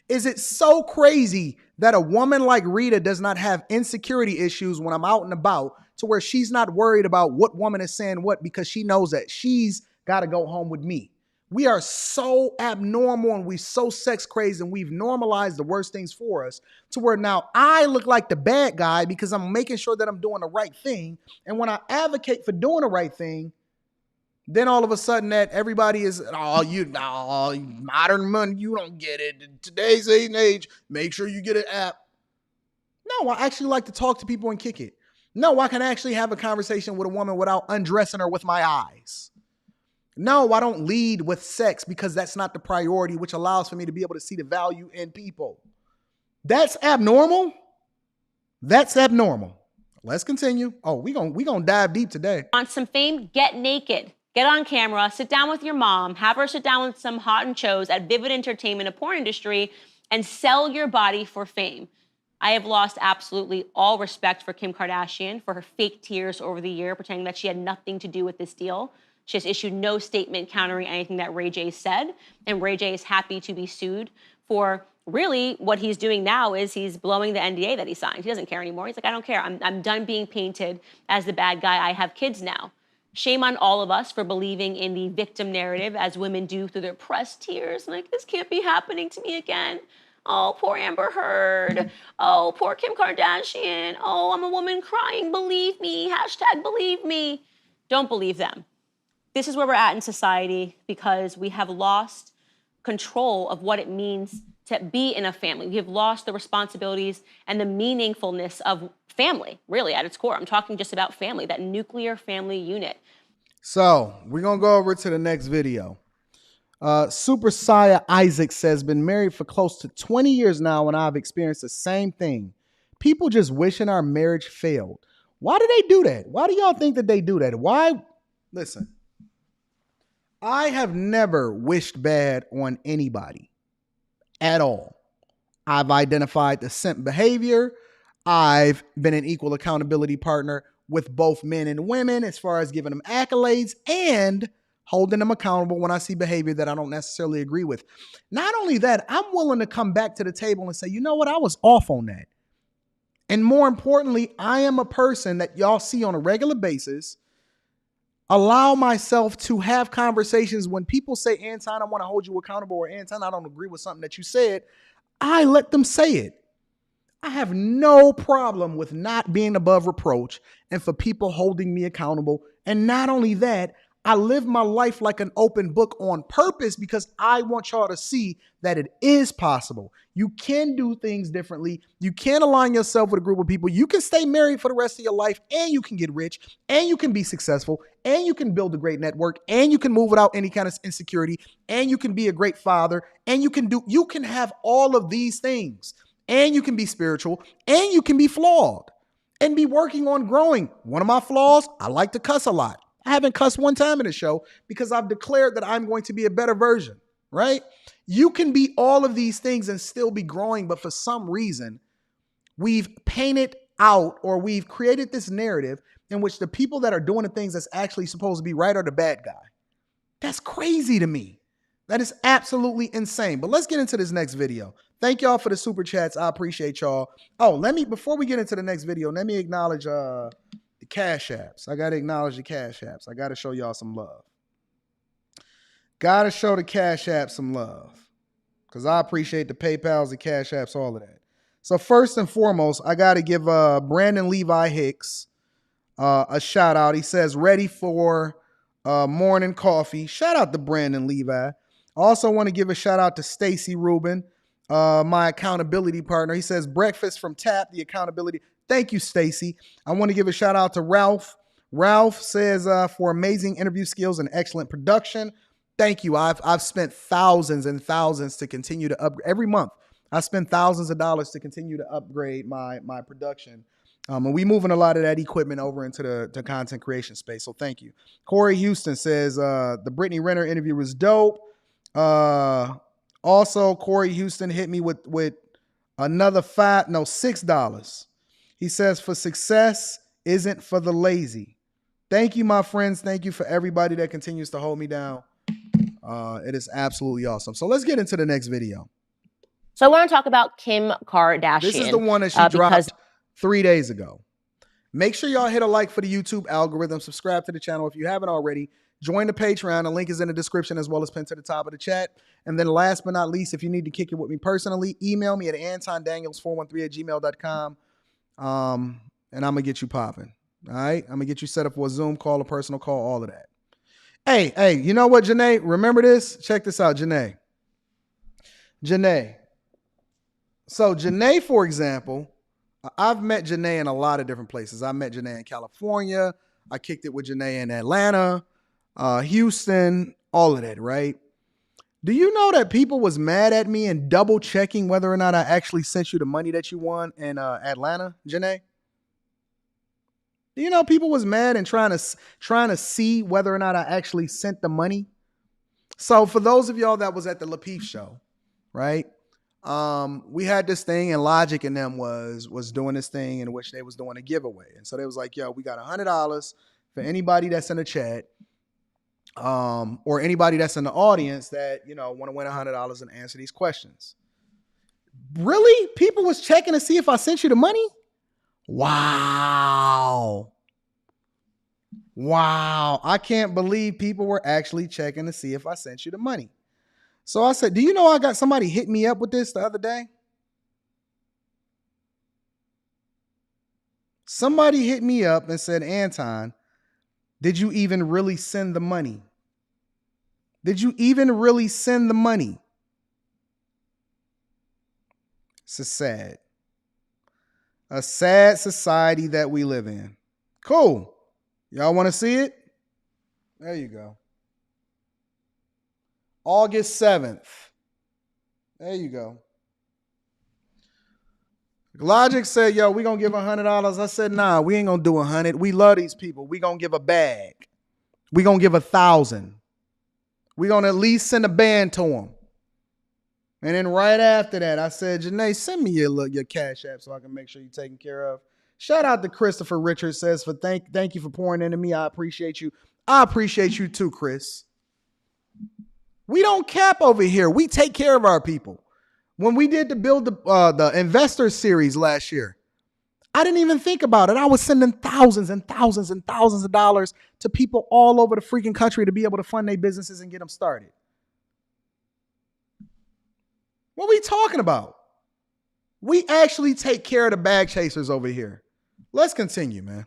Is it so crazy that a woman like Rita does not have insecurity issues when I'm out and about, to where she's not worried about what woman is saying what, because she knows that she's got to go home with me? We are so abnormal and we so sex crazy, and we've normalized the worst things for us to where now I look like the bad guy because I'm making sure that I'm doing the right thing. And when I advocate for doing the right thing, then all of a sudden that everybody is, modern money, you don't get it. In today's age, make sure you get an app. No, I actually like to talk to people and kick it. No, I can actually have a conversation with a woman without undressing her with my eyes. No, I don't lead with sex because that's not the priority, which allows for me to be able to see the value in people. That's abnormal. That's abnormal. Let's continue. Oh, we gonna dive deep today. Want some fame? Get naked. Get on camera, sit down with your mom, have her sit down with some hot and chos at Vivid Entertainment, a porn industry, and sell your body for fame. I have lost absolutely all respect for Kim Kardashian for her fake tears over the year, pretending that she had nothing to do with this deal. She has issued no statement countering anything that Ray J said, and Ray J is happy to be sued for really what he's doing now is he's blowing the NDA that he signed. He doesn't care anymore. He's like, I don't care. I'm done being painted as the bad guy. I have kids now. Shame on all of us for believing in the victim narrative as women do through their pressed tears. Like, this can't be happening to me again. Oh, poor Amber Heard. Oh, poor Kim Kardashian. Oh, I'm a woman crying. Believe me. # believe me. Don't believe them. This is where we're at in society because we have lost control of what it means to be in a family. We have lost the responsibilities and the meaningfulness of family, really, at its core. I'm talking just about family, that nuclear family unit. So we're going to go over to the next video. Super Saya Isaac says, been married for close to 20 years now and I've experienced the same thing. People just wishing our marriage failed. Why do they do that? Why do y'all think that they do that? Why? Listen, I have never wished bad on anybody at all. I've identified the simp behavior. I've been an equal accountability partner with both men and women as far as giving them accolades and holding them accountable when I see behavior that I don't necessarily agree with. Not only that, I'm willing to come back to the table and say, you know what, I was off on that. And more importantly, I am a person that y'all see on a regular basis. Allow myself to have conversations when people say, Anton, I want to hold you accountable, or Anton, I don't agree with something that you said. I let them say it. I have no problem with not being above reproach and for people holding me accountable. And not only that, I live my life like an open book on purpose because I want y'all to see that it is possible. You can do things differently. You can align yourself with a group of people. You can stay married for the rest of your life, and you can get rich, and you can be successful, and you can build a great network, and you can move without any kind of insecurity, and you can be a great father, and you can have all of these things, and you can be spiritual, and you can be flawed, and be working on growing. One of my flaws, I like to cuss a lot. I haven't cussed one time in the show because I've declared that I'm going to be a better version, right? You can be all of these things and still be growing, but for some reason, we've painted out or we've created this narrative in which the people that are doing the things that's actually supposed to be right are the bad guy. That's crazy to me. That is absolutely insane. But let's get into this next video. Thank y'all for the super chats. I appreciate y'all. Oh, before we get into the next video, let me acknowledge the Cash Apps. I got to acknowledge the Cash Apps. I got to show y'all some love. Got to show the Cash Apps some love because I appreciate the PayPals, the Cash Apps, all of that. So first and foremost, I got to give Brandon Levi Hicks a shout out. He says, ready for morning coffee. Shout out to Brandon Levi. Also want to give a shout out to Stacy Rubin, my accountability partner. He says, breakfast from Tap, the accountability. Thank you, Stacy. I want to give a shout out to Ralph. Ralph says, for amazing interview skills and excellent production. Thank you. I've spent thousands and thousands to continue to upgrade. Every month, I spend thousands of dollars to continue to upgrade my production. And we moving a lot of that equipment over into the content creation space. So thank you. Corey Houston says, the Brittany Renner interview was dope. Also, Corey Houston hit me with another $6. He says, for success isn't for the lazy. Thank you, my friends. Thank you for everybody that continues to hold me down. It is absolutely awesome. So let's get into the next video. So I want to talk about Kim Kardashian. This is the one that she dropped 3 days ago. Make sure y'all hit a like for the YouTube algorithm. Subscribe to the channel if you haven't already. Join the Patreon. The link is in the description as well as pinned to the top of the chat. And then last but not least, if you need to kick it with me personally, email me at antondaniels413@gmail.com. And I'm going to get you popping. All right? I'm going to get you set up for a Zoom call, a personal call, all of that. Hey, you know what, Janae? Remember this? Check this out, Janae. So Janae, for example, I've met Janae in a lot of different places. I met Janae in California. I kicked it with Janae in Atlanta, Houston, all of that, right? Do you know that people was mad at me and double checking whether or not I actually sent you the money that you won in Atlanta, Janae? Do you know people was mad and trying to see whether or not I actually sent the money? So for those of y'all that was at the Lapeef show, right? We had this thing, and Logic and them was doing this thing in which they was doing a giveaway. And so they was like, yo, we got $100 for anybody that's in the chat, or anybody that's in the audience that, want to win $100 and answer these questions. Really? People was checking to see if I sent you the money? Wow. I can't believe people were actually checking to see if I sent you the money. So I said, do you know I got somebody hit me up with this the other day? Somebody hit me up and said, Anton, did you even really send the money? Did you even really send the money? It's a sad society that we live in. Cool. Y'all want to see it? There you go. August 7th. There you go. Logic said, yo, we going to give $100. I said, nah, we ain't going to do 100. We love these people. We going to give a bag. We going to give 1,000. We going to at least send a band to them. And then right after that, I said, Janae, send me your Cash App so I can make sure you're taken care of. Shout out to Christopher Richards says, thank you for pouring into me. I appreciate you. I appreciate you too, Kris. We don't cap over here. We take care of our people. When we did the investor series last year, I didn't even think about it. I was sending thousands and thousands and thousands of dollars to people all over the freaking country to be able to fund their businesses and get them started. What are we talking about? We actually take care of the bag chasers over here. Let's continue, man.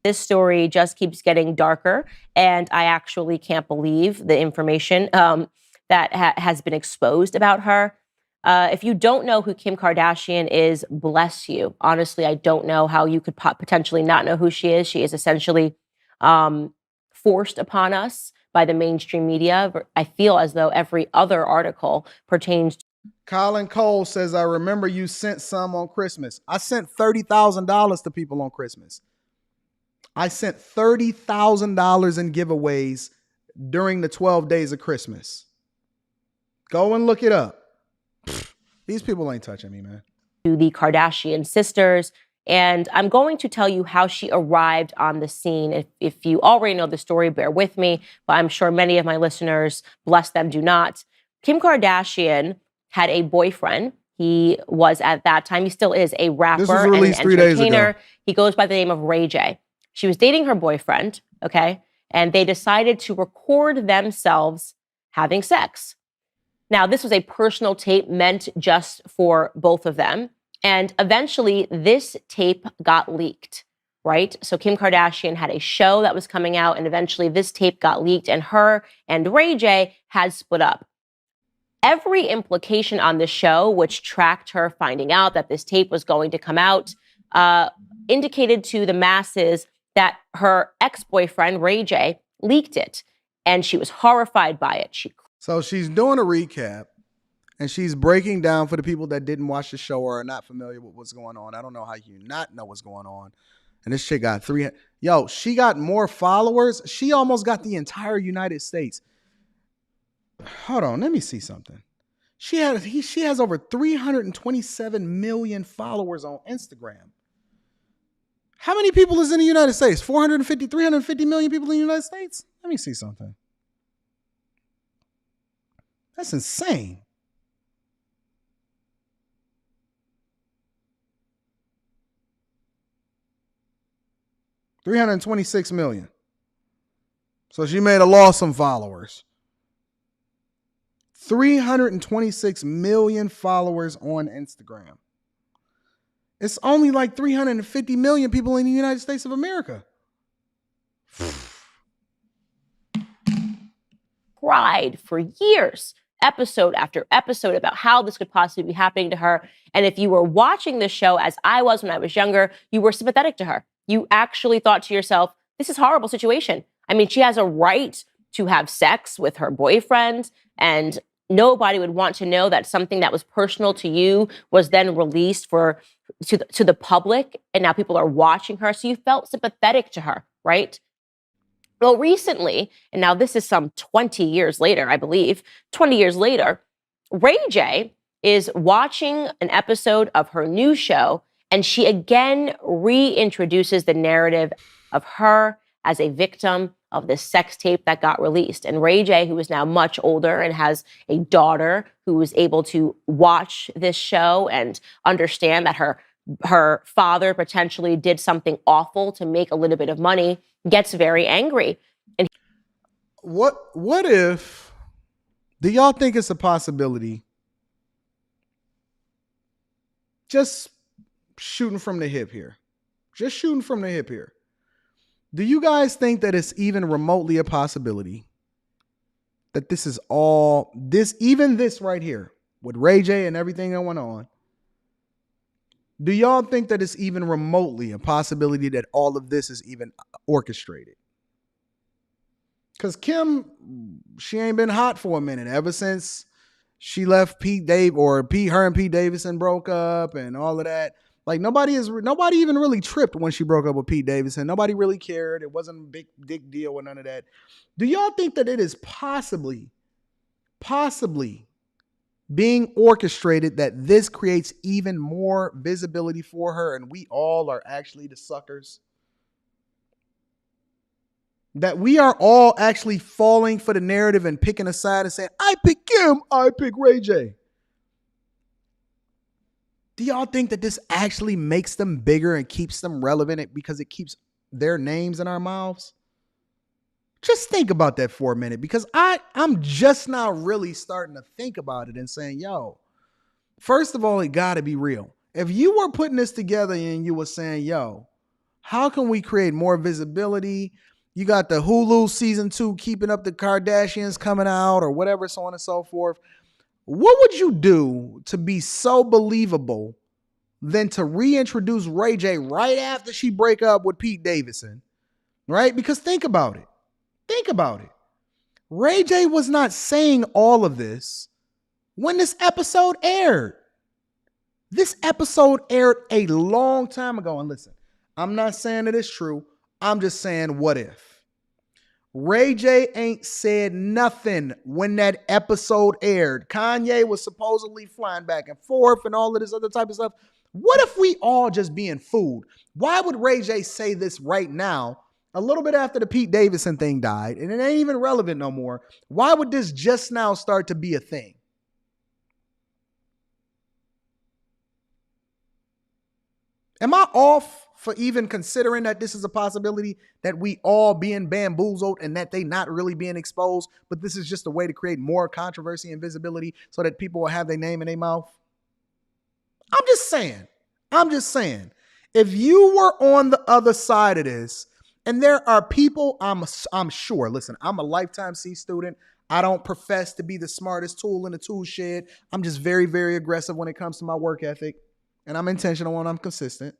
This story just keeps getting darker, and I actually can't believe the information that has been exposed about her. If you don't know who Kim Kardashian is, bless you. Honestly, I don't know how you could potentially not know who she is. She is essentially forced upon us by the mainstream media. I feel as though every other article pertains to Colin Cole says, I remember you sent some on Christmas. I sent $30,000 to people on Christmas. I sent $30,000 in giveaways during the 12 days of Christmas. Go and look it up. These people ain't touching me, man. To the Kardashian sisters. And I'm going to tell you how she arrived on the scene. If you already know the story, bear with me. But I'm sure many of my listeners, bless them, do not. Kim Kardashian had a boyfriend. He was at that time, he still is, a rapper and an entertainer. He goes by the name of Ray J. She was dating her boyfriend, okay? And they decided to record themselves having sex. Now, this was a personal tape meant just for both of them. And eventually, this tape got leaked, right? So Kim Kardashian had a show that was coming out, and eventually this tape got leaked, and her and Ray J had split up. Every implication on the show, which tracked her finding out that this tape was going to come out, indicated to the masses that her ex-boyfriend, Ray J, leaked it. And she was horrified by it. So she's doing a recap, and she's breaking down for the people that didn't watch the show or are not familiar with what's going on. I don't know how you not know what's going on. And this chick got she got more followers. She almost got the entire United States. Hold on, let me see something. She has over 327 million followers on Instagram. How many people is in the United States? 350 million people in the United States? Let me see something. That's insane. $326 million. So she made a loss some followers. 326 million followers on Instagram. It's only like 350 million people in the United States of America. Cried for years, episode after episode, about how this could possibly be happening to her. And if you were watching this show, as I was when I was younger, you were sympathetic to her. You actually thought to yourself, this is a horrible situation. I mean, she has a right to have sex with her boyfriend, and nobody would want to know that something that was personal to you was then released to the public, and now people are watching her. So you felt sympathetic to her, right? Well, recently, and now this is some 20 years later, I believe, 20 years later, Ray J is watching an episode of her new show, and she again reintroduces the narrative of her as a victim of this sex tape that got released. And Ray J, who is now much older and has a daughter who is able to watch this show and understand that her father potentially did something awful to make a little bit of money, gets very angry. And what if, do y'all think it's a possibility, just shooting from the hip here, do you guys think that it's even remotely a possibility that this is all this, even this right here with Ray J and everything that went on? Do y'all think that it's even remotely a possibility that all of this is even orchestrated? Because Kim, she ain't been hot for a minute ever since she left her and Pete Davidson broke up and all of that. Like nobody even really tripped when she broke up with Pete Davidson. Nobody really cared. It wasn't a big deal with none of that. Do y'all think that it is possibly being orchestrated that this creates even more visibility for her and we all are actually the suckers? That we are all actually falling for the narrative and picking a side and saying, I pick Kim, I pick Ray J. Do y'all think that this actually makes them bigger and keeps them relevant because it keeps their names in our mouths? Just think about that for a minute, because I'm just now really starting to think about it and saying, yo, first of all, it got to be real. If you were putting this together and you were saying, yo, how can we create more visibility? You got the Hulu season 2, Keeping Up the Kardashians coming out or whatever, so on and so forth. What would you do to be so believable than to reintroduce Ray J right after she break up with Pete Davidson, right? Because think about it. Think about it. Ray J was not saying all of this when this episode aired. This episode aired a long time ago. And listen, I'm not saying that it's true. I'm just saying, what if? Ray J ain't said nothing when that episode aired. Kanye was supposedly flying back and forth and all of this other type of stuff. What if we all just being fooled? Why would Ray J say this right now, a little bit after the Pete Davidson thing died, and it ain't even relevant no more? Why would this just now start to be a thing? Am I off for even considering that this is a possibility, that we all being bamboozled and that they not really being exposed, but this is just a way to create more controversy and visibility so that people will have their name in their mouth? I'm just saying, if you were on the other side of this, and there are people, I'm sure, listen, I'm a lifetime C student. I don't profess to be the smartest tool in the tool shed. I'm just very, very aggressive when it comes to my work ethic, and I'm intentional and I'm consistent.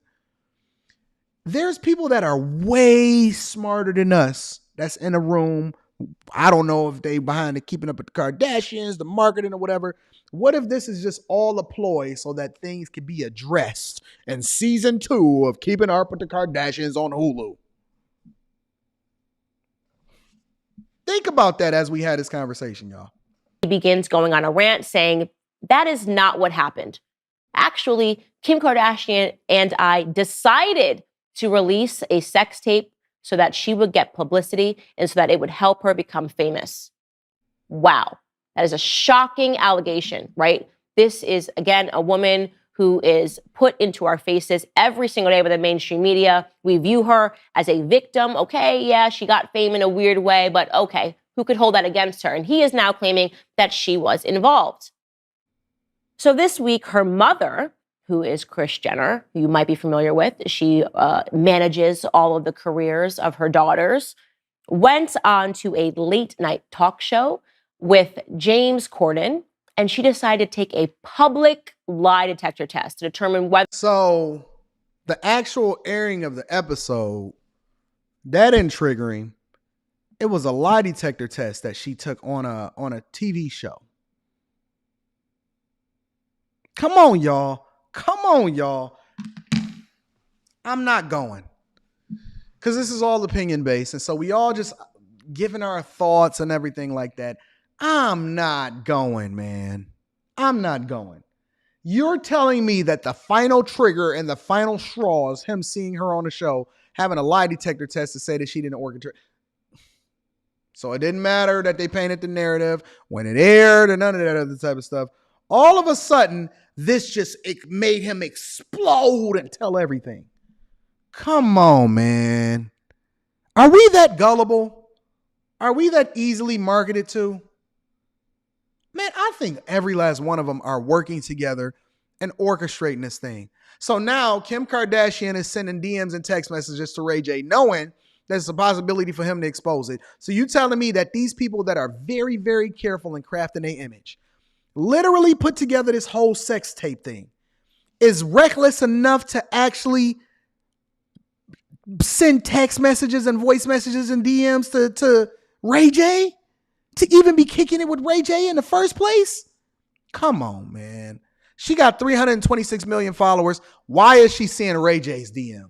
There's people that are way smarter than us that's in a room. I don't know if they behind the Keeping Up with the Kardashians, the marketing or whatever. What if this is just all a ploy so that things could be addressed in season 2 of Keeping Up with the Kardashians on Hulu? Think about that as we had this conversation, y'all. He begins going on a rant saying, that is not what happened. Actually, Kim Kardashian and I decided to release a sex tape so that she would get publicity and so that it would help her become famous. Wow. That is a shocking allegation, right? This is, again, a woman who is put into our faces every single day by the mainstream media. We view her as a victim. Okay, yeah, she got fame in a weird way, but okay, who could hold that against her? And he is now claiming that she was involved. So this week, her mother, who is Kris Jenner, who you might be familiar with, she manages all of the careers of her daughters, went on to a late night talk show with James Corden, and she decided to take a public lie detector test to determine whether... So the actual airing of the episode, that ain't triggering. It was a lie detector test that she took on a TV show. Come on, y'all. I'm not going, because this is all opinion based. And so we all just giving our thoughts and everything like that. I'm not going, man. I'm not going. You're telling me that the final trigger and the final straw is him seeing her on the show, having a lie detector test to say that she didn't orchestrate. So it didn't matter that they painted the narrative when it aired and none of that other type of stuff. All of a sudden, it made him explode and tell everything. Come on, man. Are we that gullible? Are we that easily marketed to? Man, I think every last one of them are working together and orchestrating this thing. So now Kim Kardashian is sending DMs and text messages to Ray J, knowing there's a possibility for him to expose it. So you telling me that these people that are very, very careful in crafting their image literally put together this whole sex tape thing, is reckless enough to actually send text messages and voice messages and DMs to Ray J, to even be kicking it with Ray J in the first place? Come on, man. She got 326 million followers. Why is she seeing Ray J's DM?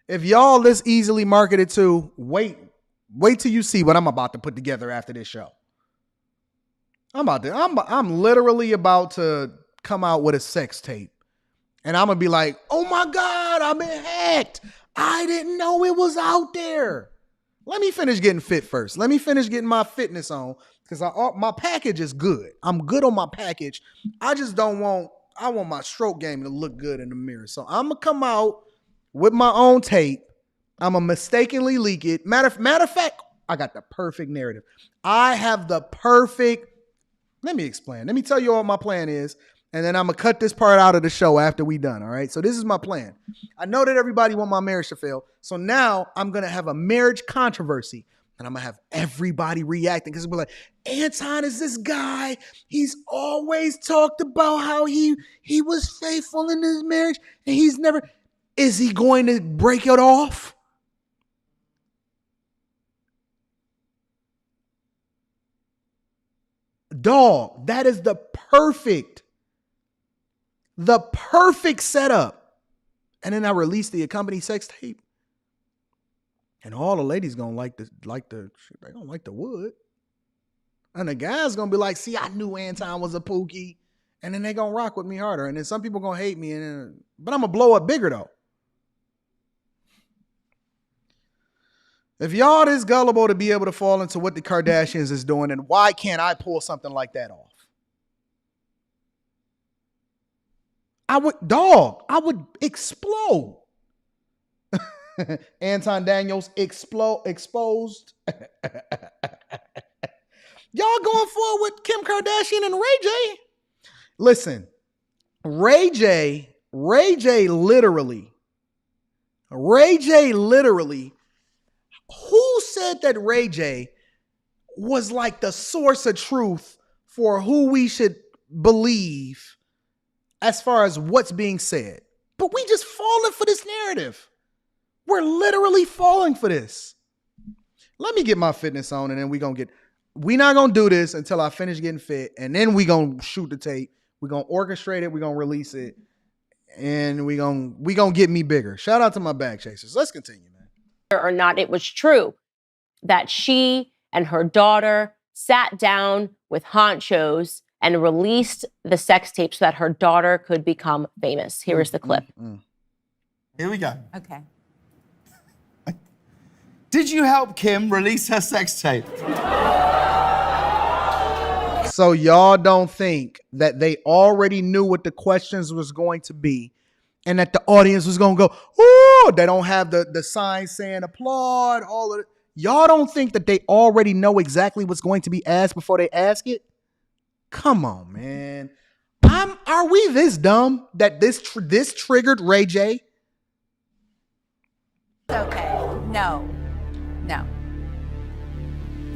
If y'all this easily marketed to, wait till you see what I'm about to put together after this show. I'm literally about to come out with a sex tape. And I'm going to be like, oh my God, I've been hacked. I didn't know it was out there. Let me finish getting fit first. Let me finish getting my fitness on because my package is good. I'm good on my package. I want my stroke game to look good in the mirror. So I'm going to come out with my own tape. I'm going to mistakenly leak it. Matter of fact, I got the perfect narrative. I have the perfect. Let me explain. Let me tell you what my plan is. And then I'm going to cut this part out of the show after we done, all right? So this is my plan. I know that everybody want my marriage to fail. So now I'm going to have a marriage controversy. And I'm going to have everybody reacting. Because it'll be like, Anton is this guy. He's always talked about how he was faithful in his marriage. And he's never... Is he going to break it off? Dog, that is the perfect setup. And then I release the accompanying sex tape. And all the ladies gonna they gonna like the wood. And the guys gonna be like, see, I knew Anton was a pookie. And then they gonna rock with me harder. And then some people gonna hate me. But I'm gonna blow up bigger though. If y'all this gullible to be able to fall into what the Kardashians is doing, then why can't I pull something like that off? I would explode. Anton Daniels exposed. Y'all going forward with Kim Kardashian and Ray J? Listen, Ray J literally, who said that Ray J was like the source of truth for who we should believe as far as what's being said? But we just falling for this narrative. We're literally falling for this. Let me get my fitness on and then we're not going to do this until I finish getting fit. And then we're going to shoot the tape. We're going to orchestrate it. We're going to release it. And we're going to get me bigger. Shout out to my bag chasers. Let's continue, man. Or not, it was true that she and her daughter sat down with honchos and released the sex tape so that her daughter could become famous. Here is the clip. Here we go. Okay. Did you help Kim release her sex tape? So y'all don't think that they already knew what the questions was going to be and that the audience was going to go, oh, they don't have the sign saying applaud, all of it. Y'all don't think that they already know exactly what's going to be asked before they ask it? Come on, man. Are we this dumb that this triggered Ray J? Okay. No.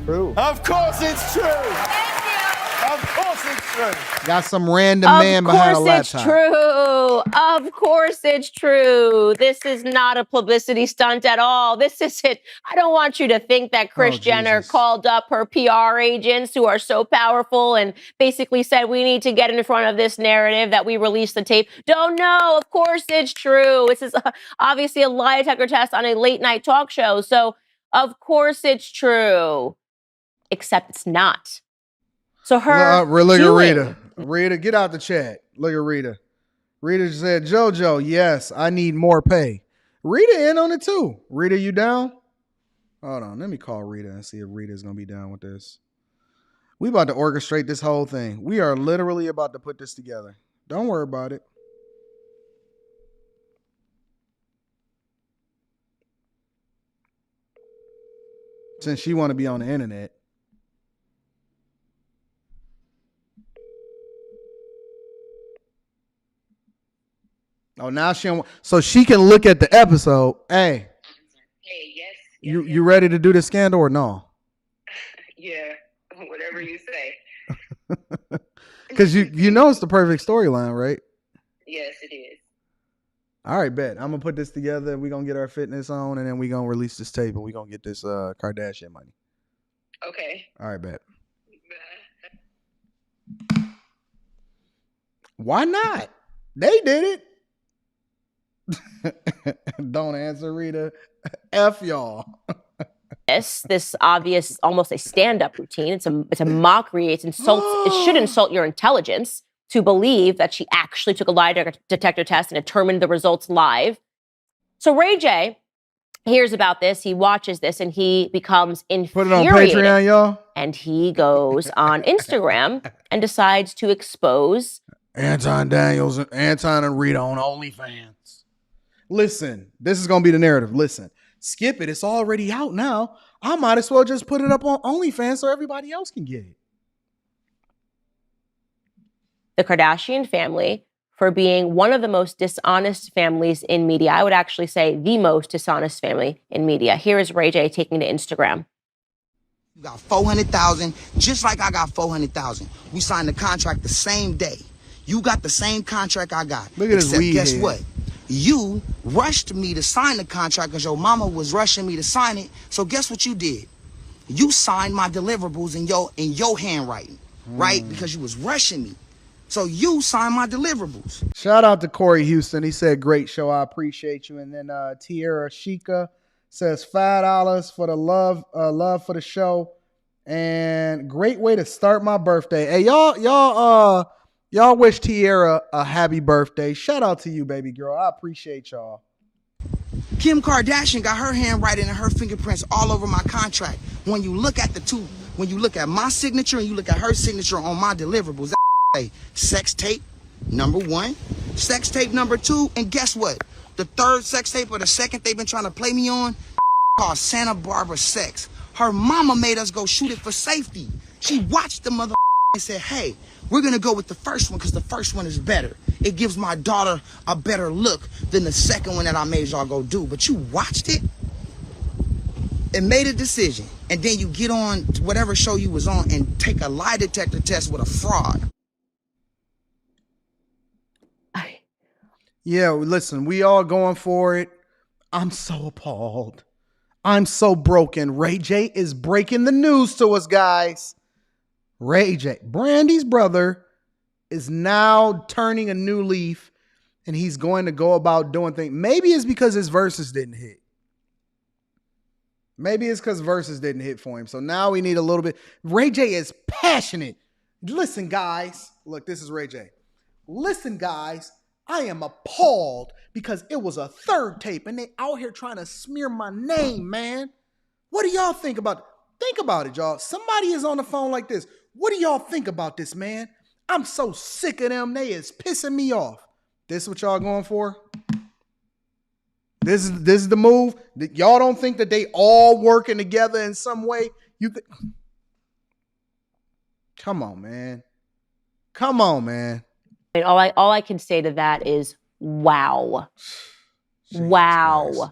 True. Of course it's true. Of course it's true. Got some random man behind a laptop. Of course it's true. This is not a publicity stunt at all. This is it. I don't want you to think that Kris Jenner called up her PR agents who are so powerful and basically said, we need to get in front of this narrative that we released the tape. Don't know. Of course it's true. This is obviously a lie detector test on a late night talk show. So of course it's true. Except it's not. So look at Rita, get out the chat. Look at Rita. Rita said, JoJo, yes, I need more pay. Rita in on it too. Rita, you down? Hold on, let me call Rita and see if Rita's going to be down with this. We about to orchestrate this whole thing. We are literally about to put this together. Don't worry about it. Since she want to be on the internet. Oh, now so she can look at the episode. Hey, yes. You ready to do the scandal or no? Yeah, whatever you say. Because you know it's the perfect storyline, right? Yes, it is. All right, bet. I'm gonna put this together. We're gonna get our fitness on, and then we're gonna release this tape, and we're gonna get this Kardashian money. Okay. All right, bet. Why not? They did it. Don't answer, Rita. F y'all. This obvious, almost a stand-up routine. It's a mockery. It should insult your intelligence to believe that she actually took a lie detector test and determined the results live. So Ray J hears about this, he watches this, and he becomes infuriated. Put it on Patreon, y'all. And he goes on Instagram and decides to expose Anton Daniels and Anton and Rita on OnlyFans. Listen, this is going to be the narrative. Listen, skip it. It's already out now. I might as well just put it up on OnlyFans so everybody else can get it. the Kardashian family for being one of the most dishonest families in media. I would actually say the most dishonest family in media. Here is Ray J taking to Instagram. You got 400,000, just like I got 400,000. We signed the contract the same day. You got the same contract I got. Look at this weed guess head. what? You rushed me to sign the contract because your mama was rushing me to sign it. So guess what you did? You signed my deliverables in your handwriting, right? Because you was rushing me. So you signed my deliverables. Shout out to Corey Houston. He said, great show. I appreciate you. And then Tierra Shika says $5 for the love for the show. And great way to start my birthday. Hey, y'all wish Tierra a happy birthday. Shout out to you, baby girl. I appreciate y'all. Kim Kardashian got her handwriting and her fingerprints all over my contract. When you look at the two, when you look at my signature and you look at her signature on my deliverables, sex tape number 1, sex tape number 2, and guess what? The third sex tape or the second they've been trying to play me on called Santa Barbara Sex. Her mama made us go shoot it for safety. She watched the mother and said, hey, we're going to go with the first one because the first one is better. It gives my daughter a better look than the second one that I made y'all go do. But you watched it and made a decision. And then you get on whatever show you was on and take a lie detector test with a fraud. Yeah, listen, we all going for it. I'm so appalled. I'm so broken. Ray J is breaking the news to us, guys. Ray J, Brandy's brother, is now turning a new leaf, and he's going to go about doing things. Maybe it's because his verses didn't hit. Maybe it's because verses didn't hit for him. So now we need a little bit. Ray J is passionate. Listen, guys. Look, this is Ray J. Listen, guys. I am appalled because it was a third tape and they out here trying to smear my name, man. What do y'all think about it? Think about it, y'all. Somebody is on the phone like this. What do y'all think about this, man? I'm so sick of them. They is pissing me off. This what y'all going for? This is the move? Y'all don't think that they all working together in some way? Come on, man. Come on, man. And all I can say to that is, wow. Wow. Christ.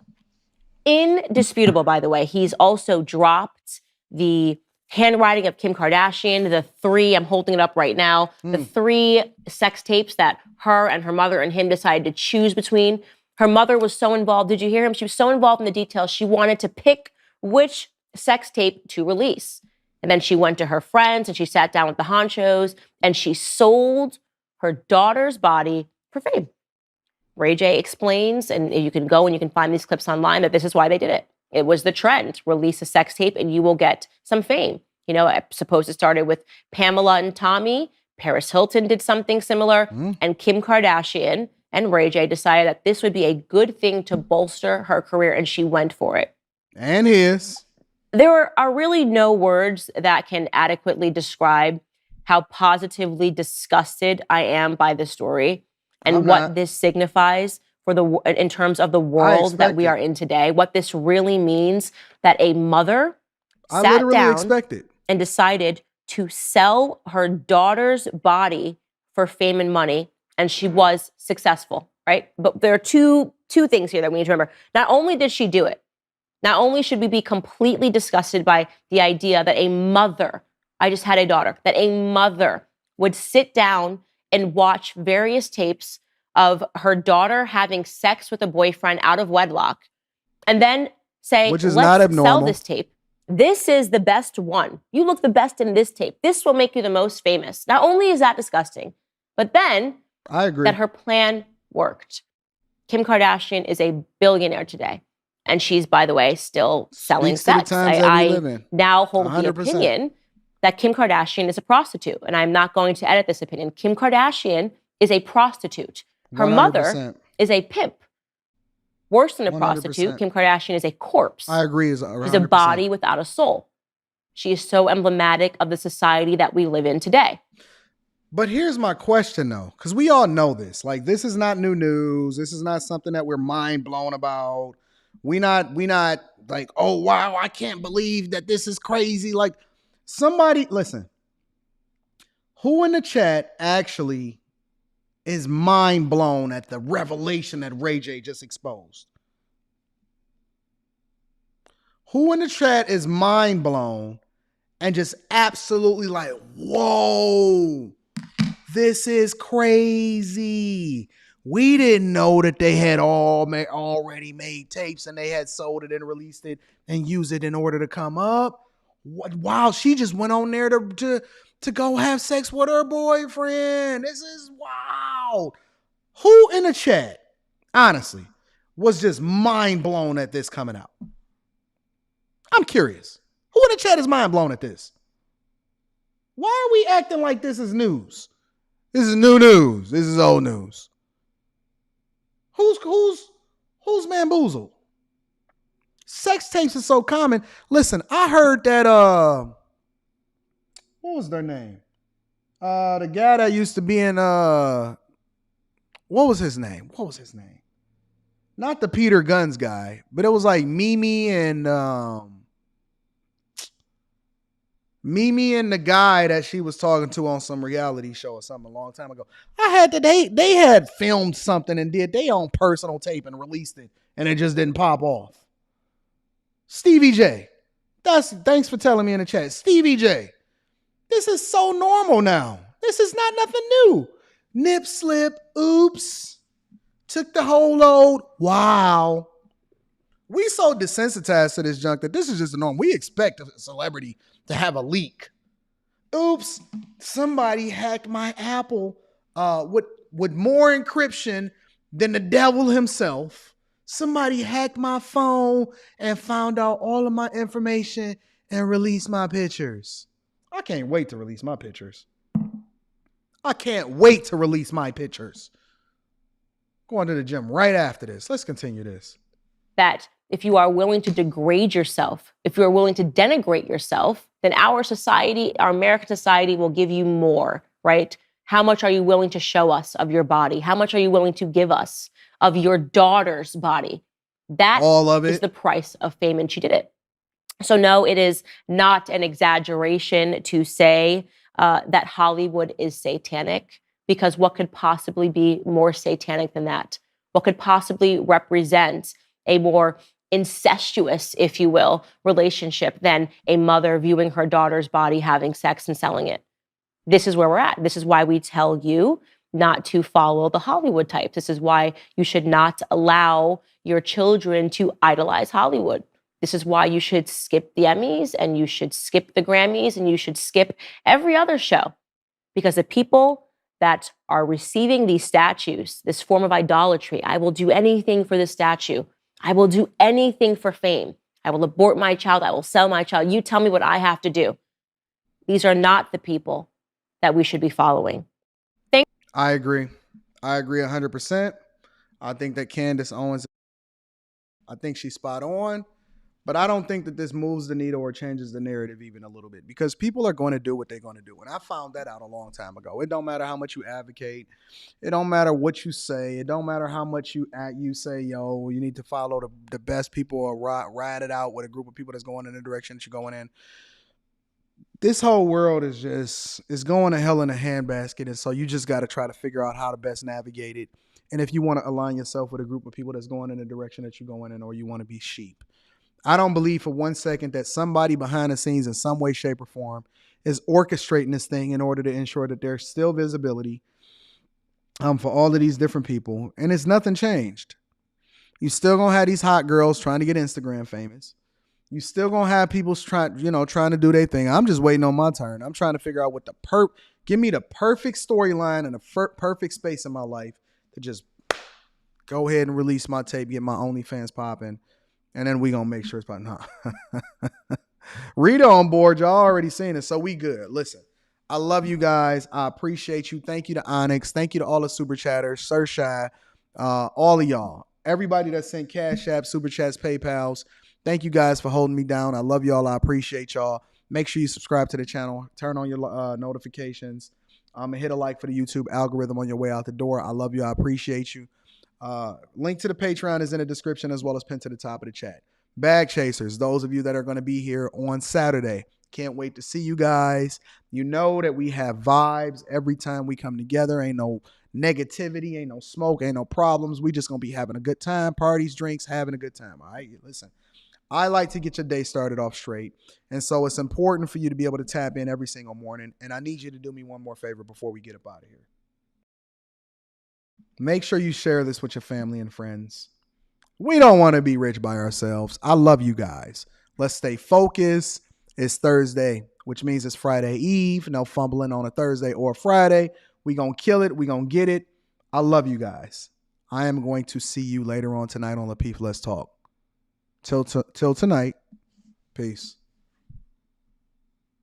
Indisputable, by the way. He's also dropped the handwriting of Kim Kardashian, the 3, I'm holding it up right now, the 3 sex tapes that her and her mother and him decided to choose between. Her mother was so involved. Did you hear him? She was so involved in the details. She wanted to pick which sex tape to release. And then she went to her friends and she sat down with the honchos and she sold her daughter's body for fame. Ray J explains, and you can go and you can find these clips online, that this is why they did it. It was the trend. Release a sex tape and you will get some fame. You know, I suppose it started with Pamela and Tommy. Paris Hilton did something similar. And Kim Kardashian and Ray J decided that this would be a good thing to bolster her career, and she went for it. And his. There are really no words that can adequately describe how positively disgusted I am by this story and what this signifies for in terms of the world that we are in today. What this really means, that a mother sat down and decided to sell her daughter's body for fame and money, and she was successful, right? But there are two things here that we need to remember. Not only did she do it, not only should we be completely disgusted by the idea that a mother, I just had a daughter, that a mother would sit down and watch various tapes of her daughter having sex with a boyfriend out of wedlock and then say, which is let's not abnormal. Sell this tape. This is the best one. You look the best in this tape. This will make you the most famous. Not only is that disgusting, but then I agree that her plan worked. Kim Kardashian is a billionaire today. And she's, by the way, still selling Speaks to the sex. times that we I live in. now hold 100%. the opinion that Kim Kardashian is a prostitute. And I'm not going to edit this opinion. Kim Kardashian is a prostitute. Her 100%. mother is a pimp. Worse than a 100%. prostitute, Kim Kardashian is a corpse. I agree. She's a body without a soul. She is so emblematic of the society that we live in today. But here's my question, though, because we all know this. Like, this is not new news. This is not something that we're mind blown about. We not like, oh, wow, I can't believe that this is crazy. Like, somebody, listen, who in the chat actually is mind blown at the revelation that Ray J just exposed? Who in the chat is mind blown and just absolutely like, whoa, this is crazy. We didn't know that they had already made tapes and they had sold it and released it and used it in order to come up. Wow, she just went on there to go have sex with her boyfriend. This is wow. Who in the chat, honestly, was just mind blown at this coming out? I'm curious. Who in the chat is mind blown at this? Why are we acting like this is news? This is new news. This is old news. Who's bamboozled? Sex tapes is so common. Listen, I heard that what was their name? The guy that used to be in what was his name? Not the Peter Guns guy, but it was like Mimi and the guy that she was talking to on some reality show or something a long time ago. They had filmed something and did their own personal tape and released it, and it just didn't pop off. Stevie J. Thanks for telling me in the chat. Stevie J. This is so normal now. This is not nothing new. Nip slip, oops. Took the whole load. Wow. We so desensitized to this junk that this is just the norm. We expect a celebrity to have a leak. Oops, somebody hacked my Apple with more encryption than the devil himself. Somebody hacked my phone and found out all of my information and released my pictures. I can't wait to release my pictures. Going to the gym right after this. Let's continue this. That if you are willing to degrade yourself, if you are willing to denigrate yourself, then our society, our American society will give you more, right? How much are you willing to show us of your body? How much are you willing to give us of your daughter's body? That all of it is the price of fame, and she did it. So no, it is not an exaggeration to say that Hollywood is satanic, because what could possibly be more satanic than that? What could possibly represent a more incestuous, if you will, relationship than a mother viewing her daughter's body, having sex, and selling it? This is where we're at. This is why we tell you not to follow the Hollywood types. This is why you should not allow your children to idolize Hollywood. This is why you should skip the Emmys, and you should skip the Grammys, and you should skip every other show. Because the people that are receiving these statues, this form of idolatry, I will do anything for this statue. I will do anything for fame. I will abort my child. I will sell my child. You tell me what I have to do. These are not the people that we should be following. I agree 100%. I think that Candace Owens, I think she's spot on, but I don't think that this moves the needle or changes the narrative even a little bit, because people are going to do what they're going to do. And I found that out a long time ago. It don't matter how much you advocate. It don't matter what you say. It don't matter how much you say, yo, you need to follow the best people or ride it out with a group of people that's going in the direction that you're going in. This whole world is going to hell in a handbasket. And so you just got to try to figure out how to best navigate it. And if you want to align yourself with a group of people that's going in the direction that you're going in, or you want to be sheep. I don't believe for one second that somebody behind the scenes in some way, shape, or form is orchestrating this thing in order to ensure that there's still visibility for all of these different people. And it's nothing changed. You still going to have these hot girls trying to get Instagram famous. You still going to have people trying to do their thing. I'm just waiting on my turn. I'm trying to figure out what give me the perfect storyline and the perfect space in my life to just Go ahead and release my tape, get my OnlyFans popping, and then we gonna make sure it's popping. Nah. Rita on board, y'all already seen it, so we good. Listen, I love you guys. I appreciate you. Thank you to Onyx. Thank you to all the super chatters, Sir Shy, all of y'all. Everybody that sent Cash App, Super Chats, PayPals. Thank you guys for holding me down. I love y'all. I appreciate y'all. Make sure you subscribe to the channel. Turn on your notifications. And hit a like for the YouTube algorithm on your way out the door. I love you. I appreciate you. Link to the Patreon is in the description as well as pinned to the top of the chat. Bag Chasers, those of you that are going to be here on Saturday. Can't wait to see you guys. You know that we have vibes every time we come together. Ain't no negativity, ain't no smoke, ain't no problems. We just going to be having a good time. Parties, drinks, having a good time. All right, listen. I like to get your day started off straight. And so it's important for you to be able to tap in every single morning. And I need you to do me one more favor before we get up out of here. Make sure you share this with your family and friends. We don't want to be rich by ourselves. I love you guys. Let's stay focused. It's Thursday, which means it's Friday Eve. No fumbling on a Thursday or a Friday. We going to kill it. We going to get it. I love you guys. I am going to see you later on tonight on Lapeef Let's Talk. Till tonight. Peace.